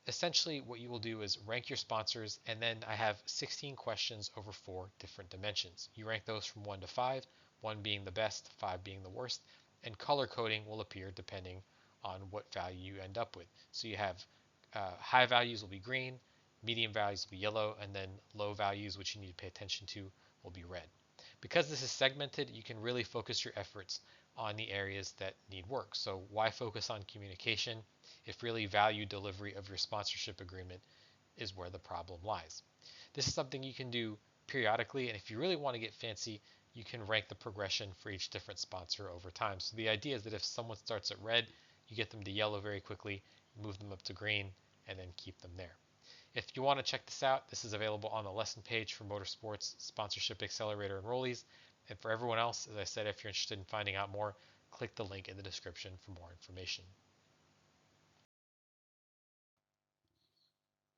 essentially what you will do is rank your sponsors, and then I have 16 questions over 4 different dimensions. You rank those from 1 to 5, 1 being the best, 5 being the worst, and color coding will appear depending on what value you end up with. So you have high values will be green, medium values will be yellow, and then low values, which you need to pay attention to, will be red. Because this is segmented, you can really focus your efforts on the areas that need work. So why focus on communication if really value delivery of your sponsorship agreement is where the problem lies? This is something you can do periodically, and if you really want to get fancy, you can rank the progression for each different sponsor over time. So the idea is that if someone starts at red, you get them to yellow very quickly, move them up to green, and then keep them there. If you want to check this out, this is available on the lesson page for Motorsports Sponsorship Accelerator enrollees. And for everyone else, as I said, if you're interested in finding out more, click the link in the description for more information.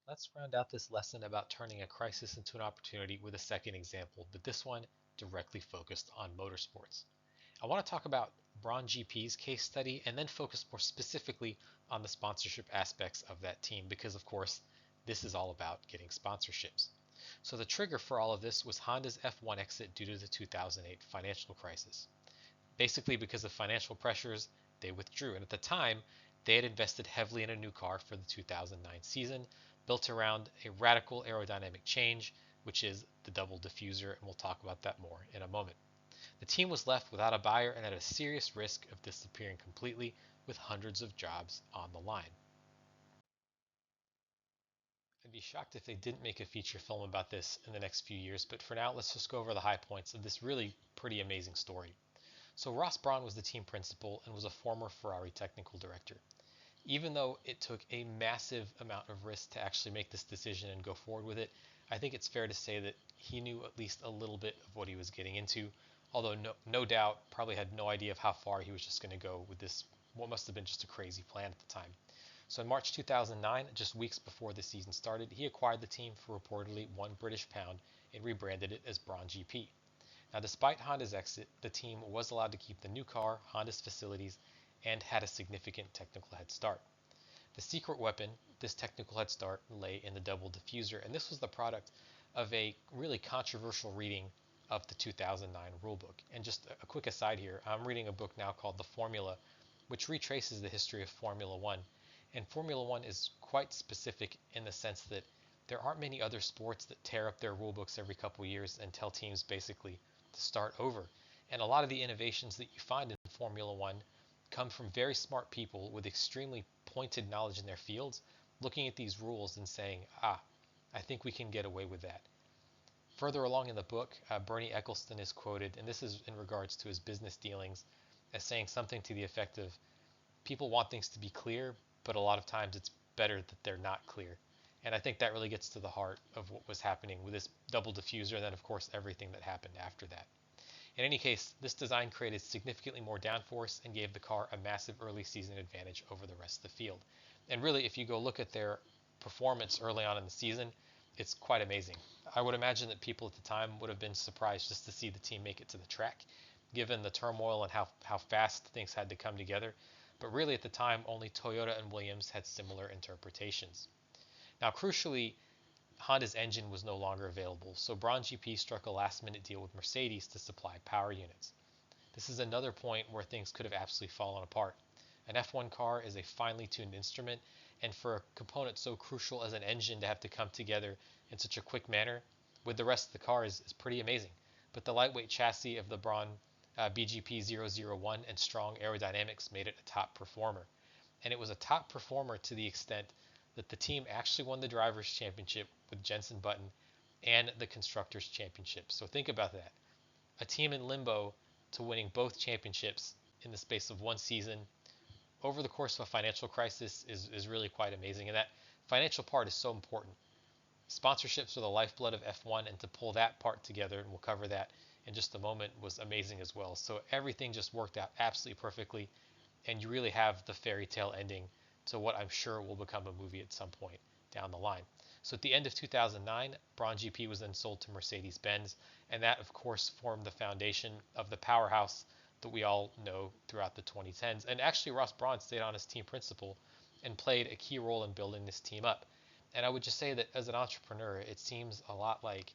Let's round out this lesson about turning a crisis into an opportunity with a second example, but this one directly focused on motorsports. I want to talk about Braun GP's case study and then focus more specifically on the sponsorship aspects of that team because, of course, this is all about getting sponsorships. So the trigger for all of this was Honda's F1 exit due to the 2008 financial crisis. Basically, because of financial pressures, they withdrew. And at the time, they had invested heavily in a new car for the 2009 season, built around a radical aerodynamic change, which is the double diffuser, and we'll talk about that more in a moment. The team was left without a buyer and at a serious risk of disappearing completely, with hundreds of jobs on the line. I'd be shocked if they didn't make a feature film about this in the next few years, but for now, let's just go over the high points of this really pretty amazing story. So Ross Brawn was the team principal and was a former Ferrari technical director. Even though it took a massive amount of risk to actually make this decision and go forward with it, I think it's fair to say that he knew at least a little bit of what he was getting into, although no doubt probably had no idea of how far he was just going to go with this, what must have been just a crazy plan at the time. So in March 2009, just weeks before the season started, he acquired the team for reportedly £1 and rebranded it as Brawn GP. Now, despite Honda's exit, the team was allowed to keep the new car, Honda's facilities, and had a significant technical head start. The secret weapon, this technical head start, lay in the double diffuser, and this was the product of a really controversial reading of the 2009 rulebook. And just a quick aside here, I'm reading a book now called The Formula, which retraces the history of Formula One. And Formula One is quite specific in the sense that there aren't many other sports that tear up their rulebooks every couple of years and tell teams basically to start over. And a lot of the innovations that you find in Formula One come from very smart people with extremely pointed knowledge in their fields, looking at these rules and saying, I think we can get away with that. Further along in the book, Bernie Eccleston is quoted, and this is in regards to his business dealings, as saying something to the effect of, people want things to be clear, but a lot of times it's better that they're not clear. And I think that really gets to the heart of what was happening with this double diffuser, and then of course everything that happened after that. In any case, this design created significantly more downforce and gave the car a massive early season advantage over the rest of the field. And really, if you go look at their performance early on in the season, it's quite amazing. I would imagine that people at the time would have been surprised just to see the team make it to the track, given the turmoil and how fast things had to come together. But really at the time, only Toyota and Williams had similar interpretations. Now, crucially, Honda's engine was no longer available, so Braun GP struck a last-minute deal with Mercedes to supply power units. This is another point where things could have absolutely fallen apart. An F1 car is a finely tuned instrument, and for a component so crucial as an engine to have to come together in such a quick manner with the rest of the car is pretty amazing. But the lightweight chassis of the Braun BGP001 and strong aerodynamics made it a top performer. And it was a top performer to the extent that the team actually won the Drivers' Championship with Jenson Button and the Constructors' Championship. So think about that. A team in limbo to winning both championships in the space of one season over the course of a financial crisis is really quite amazing. And that financial part is so important. Sponsorships are the lifeblood of F1, and to pull that part together, and we'll cover that in just a moment, was amazing as well. So everything just worked out absolutely perfectly, and you really have the fairy tale ending to what I'm sure will become a movie at some point down the line. So at the end of 2009, Braun GP was then sold to Mercedes-Benz, and that of course formed the foundation of the powerhouse that we all know throughout the 2010s. And actually Ross Braun stayed on as team principal and played a key role in building this team up. And I would just say that as an entrepreneur, it seems a lot like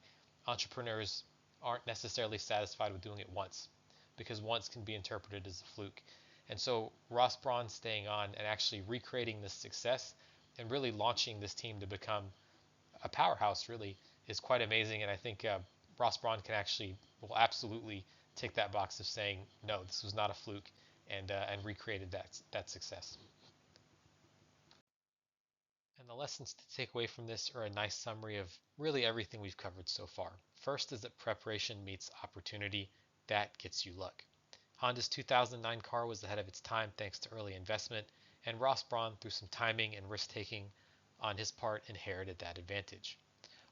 entrepreneurs aren't necessarily satisfied with doing it once, because once can be interpreted as a fluke. And so Ross Braun staying on and actually recreating this success and really launching this team to become a powerhouse really is quite amazing. And I think Ross Braun will absolutely tick that box of saying, no, this was not a fluke, and recreated that success. And the lessons to take away from this are a nice summary of really everything we've covered so far. First is that preparation meets opportunity. That gets you luck. Honda's 2009 car was ahead of its time thanks to early investment, and Ross Braun, through some timing and risk taking on his part, inherited that advantage.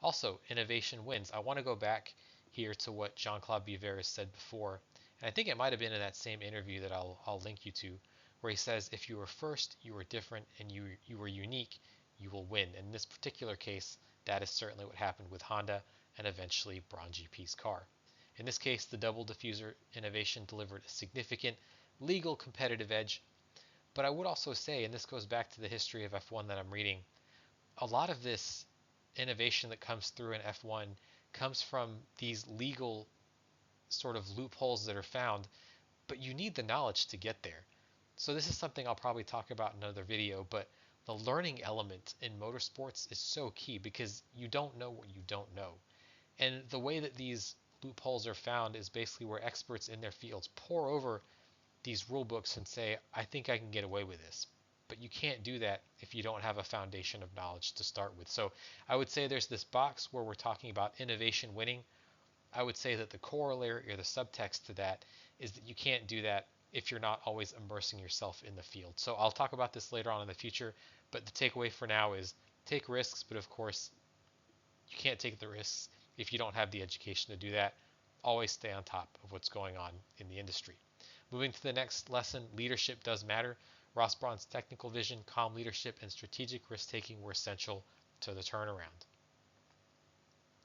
Also, innovation wins. I want to go back here to what Jean-Claude Biveris said before, and I think it might have been in that same interview that I'll link you to, where he says, if you were first, you were different, and you were unique, you will win. In this particular case, that is certainly what happened with Honda and eventually Braun GP's car. In this case, the double diffuser innovation delivered a significant legal competitive edge. But I would also say, and this goes back to the history of F1 that I'm reading, a lot of this innovation that comes through in F1 comes from these legal sort of loopholes that are found, but you need the knowledge to get there. So this is something I'll probably talk about in another video, but the learning element in motorsports is so key because you don't know what you don't know. And the way that these loopholes are found is basically where experts in their fields pore over these rule books and say, I think I can get away with this. But you can't do that if you don't have a foundation of knowledge to start with. So I would say there's this box where we're talking about innovation winning. I would say that the corollary or the subtext to that is that you can't do that if you're not always immersing yourself in the field. So I'll talk about this later on in the future, but the takeaway for now is take risks, but of course you can't take the risks if you don't have the education to do that. Always stay on top of what's going on in the industry. Moving to the next lesson, leadership does matter. Ross Braun's technical vision, calm leadership, and strategic risk-taking were essential to the turnaround.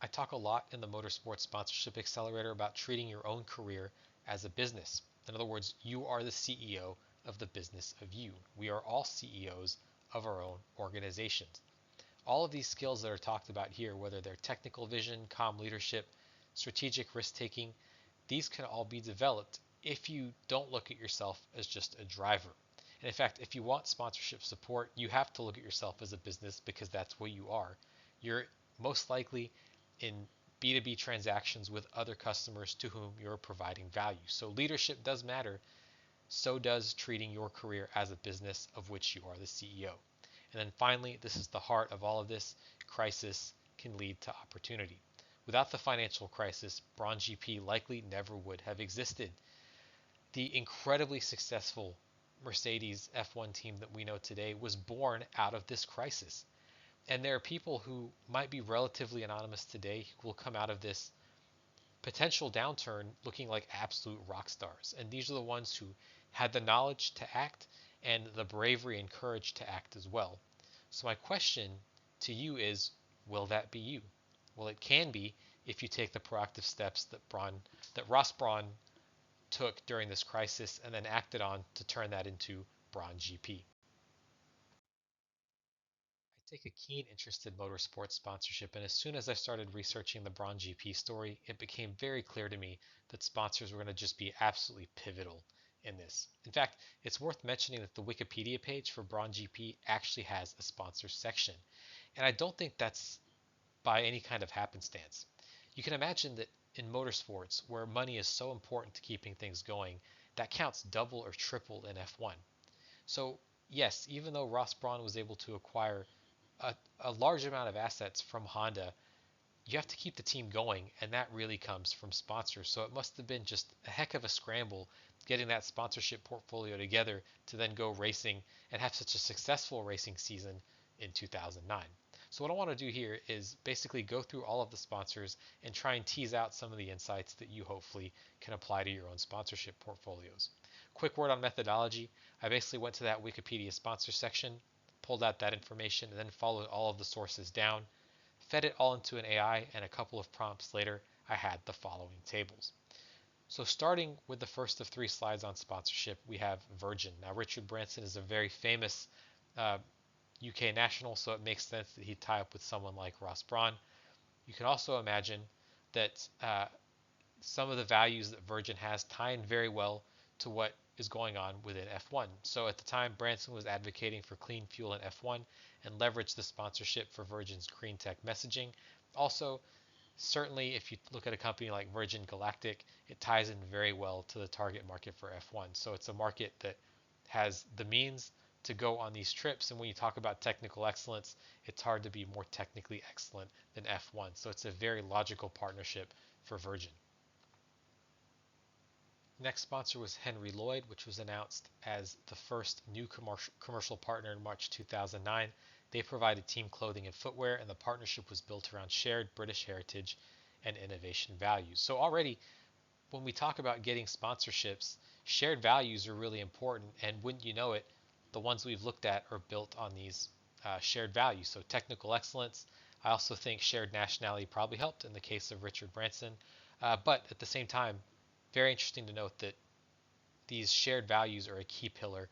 I talk a lot in the Motorsports Sponsorship Accelerator about treating your own career as a business. In other words, you are the CEO of the business of you. We are all CEOs of our own organizations. All of these skills that are talked about here, whether they're technical vision, calm leadership, strategic risk-taking, these can all be developed if you don't look at yourself as just a driver. And in fact, if you want sponsorship support, you have to look at yourself as a business because that's what you are. You're most likely in B2B transactions with other customers to whom you're providing value. So leadership does matter. So does treating your career as a business of which you are the CEO. And then finally, this is the heart of all of this, crisis can lead to opportunity. Without the financial crisis, Braun GP likely never would have existed. The incredibly successful Mercedes F1 team that we know today was born out of this crisis. And there are people who might be relatively anonymous today who will come out of this potential downturn looking like absolute rock stars. And these are the ones who had the knowledge to act and the bravery and courage to act as well. So my question to you is, will that be you? Well, it can be if you take the proactive steps that Ross Braun took during this crisis and then acted on to turn that into Braun GP. I take a keen interest in motorsports sponsorship, and as soon as I started researching the Braun GP story, it became very clear to me that sponsors were going to just be absolutely pivotal in this. In fact, it's worth mentioning that the Wikipedia page for Braun GP actually has a sponsor section, and I don't think that's by any kind of happenstance. You can imagine that in motorsports, where money is so important to keeping things going, that counts double or triple in F1. So yes, even though Ross Braun was able to acquire a large amount of assets from Honda, you have to keep the team going, and that really comes from sponsors. So it must have been just a heck of a scramble getting that sponsorship portfolio together to then go racing and have such a successful racing season in 2009. So what I want to do here is basically go through all of the sponsors and try and tease out some of the insights that you hopefully can apply to your own sponsorship portfolios. Quick word on methodology. I basically went to that Wikipedia sponsor section, pulled out that information, and then followed all of the sources down, fed it all into an AI, and a couple of prompts later, I had the following tables. So starting with the first of 3 slides on sponsorship, we have Virgin. Now, Richard Branson is a very famous UK national, so it makes sense that he'd tie up with someone like Ross Brawn. You can also imagine that some of the values that Virgin has tie in very well to what is going on within F1. So at the time, Branson was advocating for clean fuel in F1 and leveraged the sponsorship for Virgin's green tech messaging. Also, certainly if you look at a company like Virgin Galactic, it ties in very well to the target market for F1. So it's a market that has the means to go on these trips. And when you talk about technical excellence, it's hard to be more technically excellent than F1. So it's a very logical partnership for Virgin. Next sponsor was Henry Lloyd, which was announced as the first new commercial partner in March 2009. They provided team clothing and footwear, and the partnership was built around shared British heritage and innovation values. So already, when we talk about getting sponsorships, shared values are really important, and wouldn't you know it, the ones we've looked at are built on these shared values. So technical excellence, I also think shared nationality probably helped in the case of Richard Branson, but at the same time, very interesting to note that these shared values are a key pillar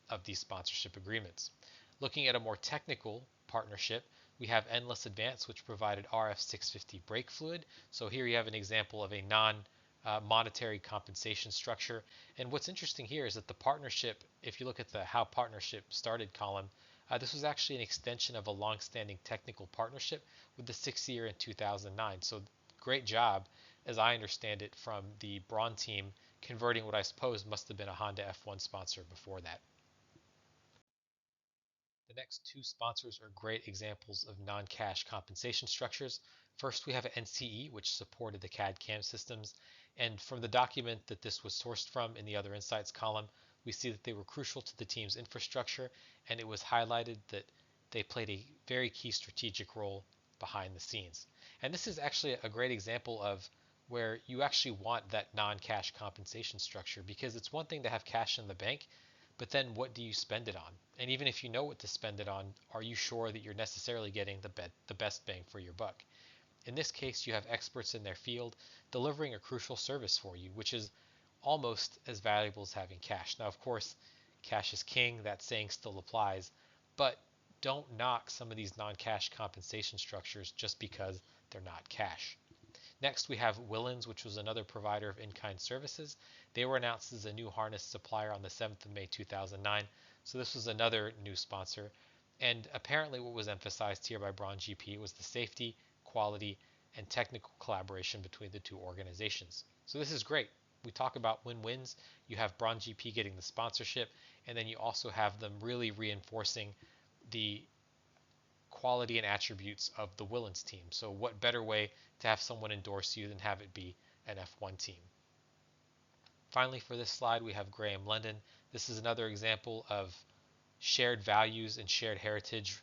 of these sponsorship agreements. Looking at a more technical partnership, we have Endless Advance, which provided RF650 brake fluid. So here you have an example of a non-monetary compensation structure. And what's interesting here is that the partnership, if you look at the how partnership started column, this was actually an extension of a long-standing technical partnership with the 6th year in 2009. So great job, as I understand it, from the Braun team converting what I suppose must have been a Honda F1 sponsor before that. The next 2 sponsors are great examples of non-cash compensation structures. First, we have NCE, which supported the CAD/CAM systems, and from the document that this was sourced from in the other insights column, we see that they were crucial to the team's infrastructure, and it was highlighted that they played a very key strategic role behind the scenes. And this is actually a great example of where you actually want that non-cash compensation structure, because it's one thing to have cash in the bank, but then what do you spend it on? And even if you know what to spend it on, are you sure that you're necessarily getting the best bang for your buck? In this case, you have experts in their field delivering a crucial service for you, which is almost as valuable as having cash. Now, of course, cash is king, that saying still applies, but don't knock some of these non-cash compensation structures just because they're not cash. Next, we have Willens, which was another provider of in-kind services. They were announced as a new harness supplier on the 7th of May 2009, so this was another new sponsor. And apparently what was emphasized here by Braun GP was the safety, quality, and technical collaboration between the 2 organizations. So this is great. We talk about win-wins. You have Braun GP getting the sponsorship, and then you also have them really reinforcing the quality and attributes of the Willens team. So what better way to have someone endorse you than have it be an F1 team? Finally, for this slide, we have Graham London. This is another example of shared values and shared heritage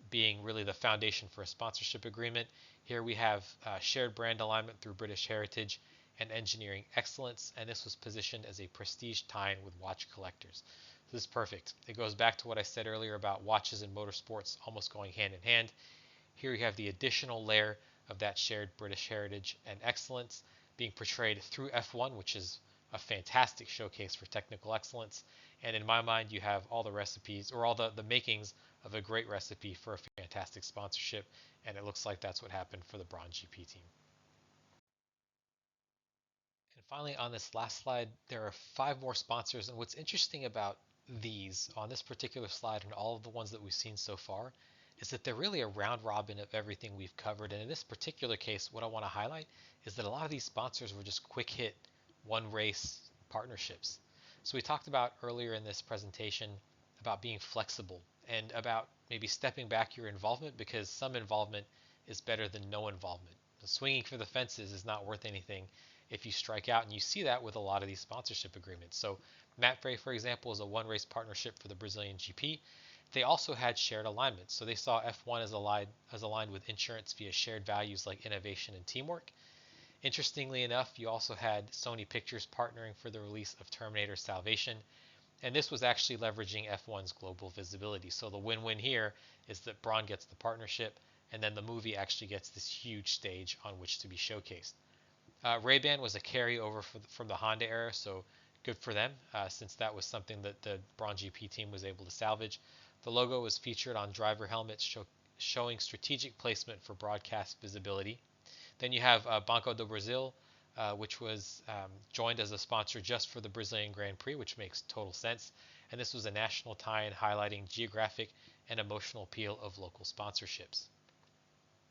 being really the foundation for a sponsorship agreement. Here we have shared brand alignment through British heritage and engineering excellence, and this was positioned as a prestige tie-in with watch collectors. This is perfect. It goes back to what I said earlier about watches and motorsports almost going hand in hand. Here you have the additional layer of that shared British heritage and excellence being portrayed through F1, which is a fantastic showcase for technical excellence. And in my mind, you have all the recipes, or all the makings of a great recipe for a fantastic sponsorship. And it looks like that's what happened for the Braun GP team. And finally, on this last slide, there are 5 more sponsors. And what's interesting about these on this particular slide and all of the ones that we've seen so far is that they're really a round robin of everything we've covered. And in this particular case, what I want to highlight is that a lot of these sponsors were just quick hit, one race partnerships. So we talked about earlier in this presentation about being flexible and about maybe stepping back your involvement, because some involvement is better than no involvement. Swinging for the fences is not worth anything if you strike out, and you see that with a lot of these sponsorship agreements. So Matt Frey, for example, is a one race partnership for the Brazilian GP. They also had shared alignment. So they saw F1 as aligned with insurance via shared values like innovation and teamwork. Interestingly enough, you also had Sony Pictures partnering for the release of Terminator Salvation. And this was actually leveraging F1's global visibility. So the win-win here is that Braun gets the partnership, and then the movie actually gets this huge stage on which to be showcased. Ray-Ban was a carryover from the Honda era, so good for them, since that was something that the Braun GP team was able to salvage. The logo was featured on driver helmets, showing strategic placement for broadcast visibility. Then you have Banco do Brasil, which was joined as a sponsor just for the Brazilian Grand Prix, which makes total sense. And this was a national tie-in highlighting geographic and emotional appeal of local sponsorships.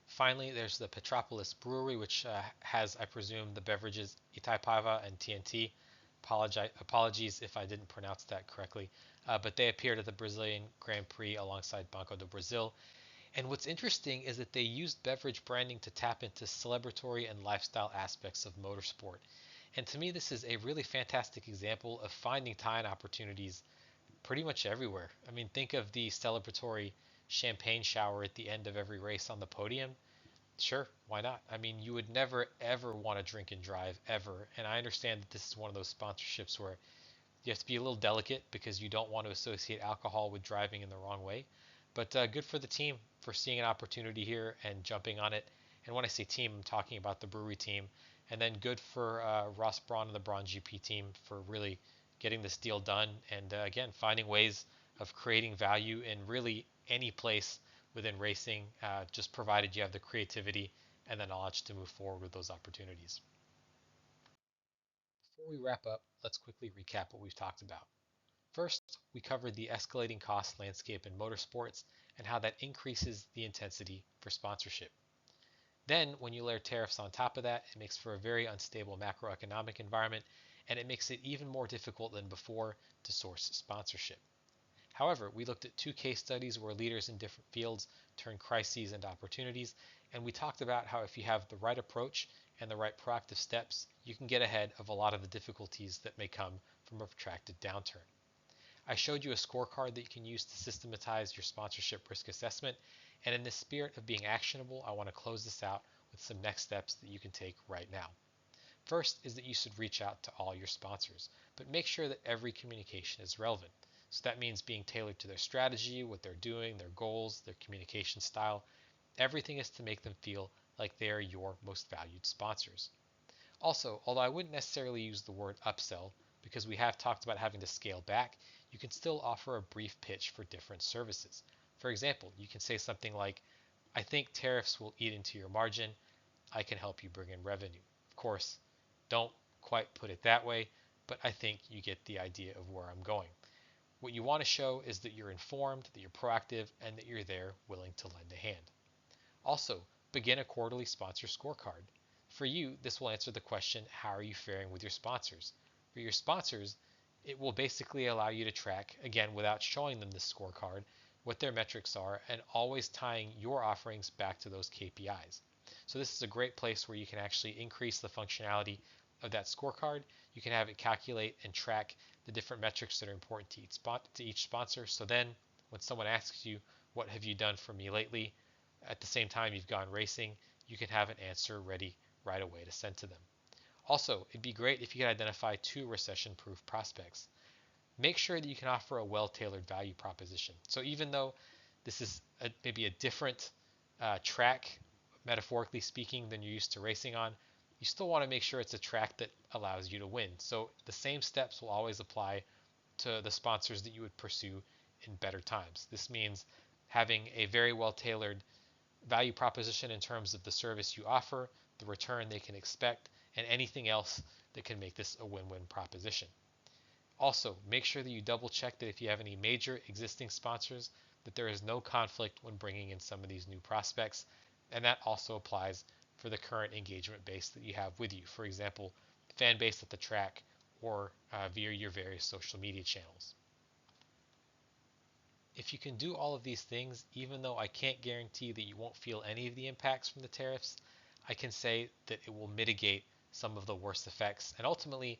Finally, there's the Petropolis Brewery, which has, I presume, the beverages Itaipava and TNT. Apologies if I didn't pronounce that correctly, but they appeared at the Brazilian Grand Prix alongside Banco do Brasil. And what's interesting is that they used beverage branding to tap into celebratory and lifestyle aspects of motorsport. And to me, this is a really fantastic example of finding tie-in opportunities pretty much everywhere. I mean, think of the celebratory champagne shower at the end of every race on the podium. Sure, why not? I mean, you would never ever want to drink and drive ever. And I understand that this is one of those sponsorships where you have to be a little delicate because you don't want to associate alcohol with driving in the wrong way. But good for the team for seeing an opportunity here and jumping on it. And when I say team, I'm talking about the brewery team. And then good for Ross Braun and the Braun GP team for really getting this deal done. And again, finding ways of creating value in really any place within racing, just provided you have the creativity and the knowledge to move forward with those opportunities. Before we wrap up, let's quickly recap what we've talked about. First, we covered the escalating cost landscape in motorsports and how that increases the intensity for sponsorship. Then, when you layer tariffs on top of that, it makes for a very unstable macroeconomic environment, and it makes it even more difficult than before to source sponsorship. However, we looked at two case studies where leaders in different fields turn crises into opportunities, and we talked about how if you have the right approach and the right proactive steps, you can get ahead of a lot of the difficulties that may come from a protracted downturn. I showed you a scorecard that you can use to systematize your sponsorship risk assessment, and in the spirit of being actionable, I want to close this out with some next steps that you can take right now. First is that you should reach out to all your sponsors, but make sure that every communication is relevant. So that means being tailored to their strategy, what they're doing, their goals, their communication style. Everything is to make them feel like they are your most valued sponsors. Also, although I wouldn't necessarily use the word upsell because we have talked about having to scale back, you can still offer a brief pitch for different services. For example, you can say something like, I think tariffs will eat into your margin. I can help you bring in revenue. Of course, don't quite put it that way, but I think you get the idea of where I'm going. What you want to show is that you're informed, that you're proactive, and that you're there willing to lend a hand. Also, begin a quarterly sponsor scorecard. For you, this will answer the question, how are you faring with your sponsors? For your sponsors, it will basically allow you to track, again, without showing them the scorecard, what their metrics are, and always tying your offerings back to those KPIs. So this is a great place where you can actually increase the functionality of that scorecard. You can have it calculate and track the different metrics that are important to each sponsor. So then when someone asks you, what have you done for me lately? At the same time you've gone racing, you can have an answer ready right away to send to them. Also, it'd be great if you could identify two recession-proof prospects. Make sure that you can offer a well-tailored value proposition. So even though this is maybe a different track, metaphorically speaking, than you're used to racing on, you still want to make sure it's a track that allows you to win. So the same steps will always apply to the sponsors that you would pursue in better times. This means having a very well-tailored value proposition in terms of the service you offer, the return they can expect, and anything else that can make this a win-win proposition. Also, make sure that you double check that if you have any major existing sponsors, that there is no conflict when bringing in some of these new prospects, and that also applies for the current engagement base that you have with you. For example, fan base at the track or via your various social media channels. If you can do all of these things, even though I can't guarantee that you won't feel any of the impacts from the tariffs, I can say that it will mitigate some of the worst effects. And ultimately,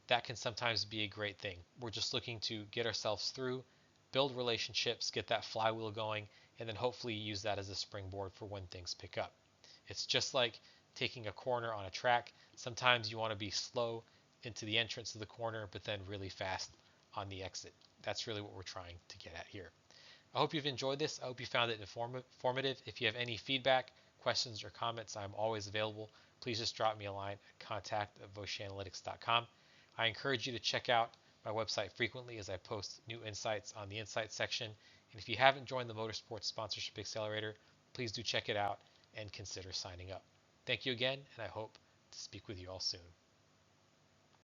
that can sometimes be a great thing. We're just looking to get ourselves through, build relationships, get that flywheel going, and then hopefully use that as a springboard for when things pick up. It's just like taking a corner on a track. Sometimes you want to be slow into the entrance of the corner, but then really fast on the exit. That's really what we're trying to get at here. I hope you've enjoyed this. I hope you found it informative. If you have any feedback, questions, or comments, I'm always available. Please just drop me a line at contact@voshanalytics.com. I encourage you to check out my website frequently as I post new insights on the insights section. And if you haven't joined the Motorsports Sponsorship Accelerator, please do check it out and consider signing up. Thank you again, and I hope to speak with you all soon.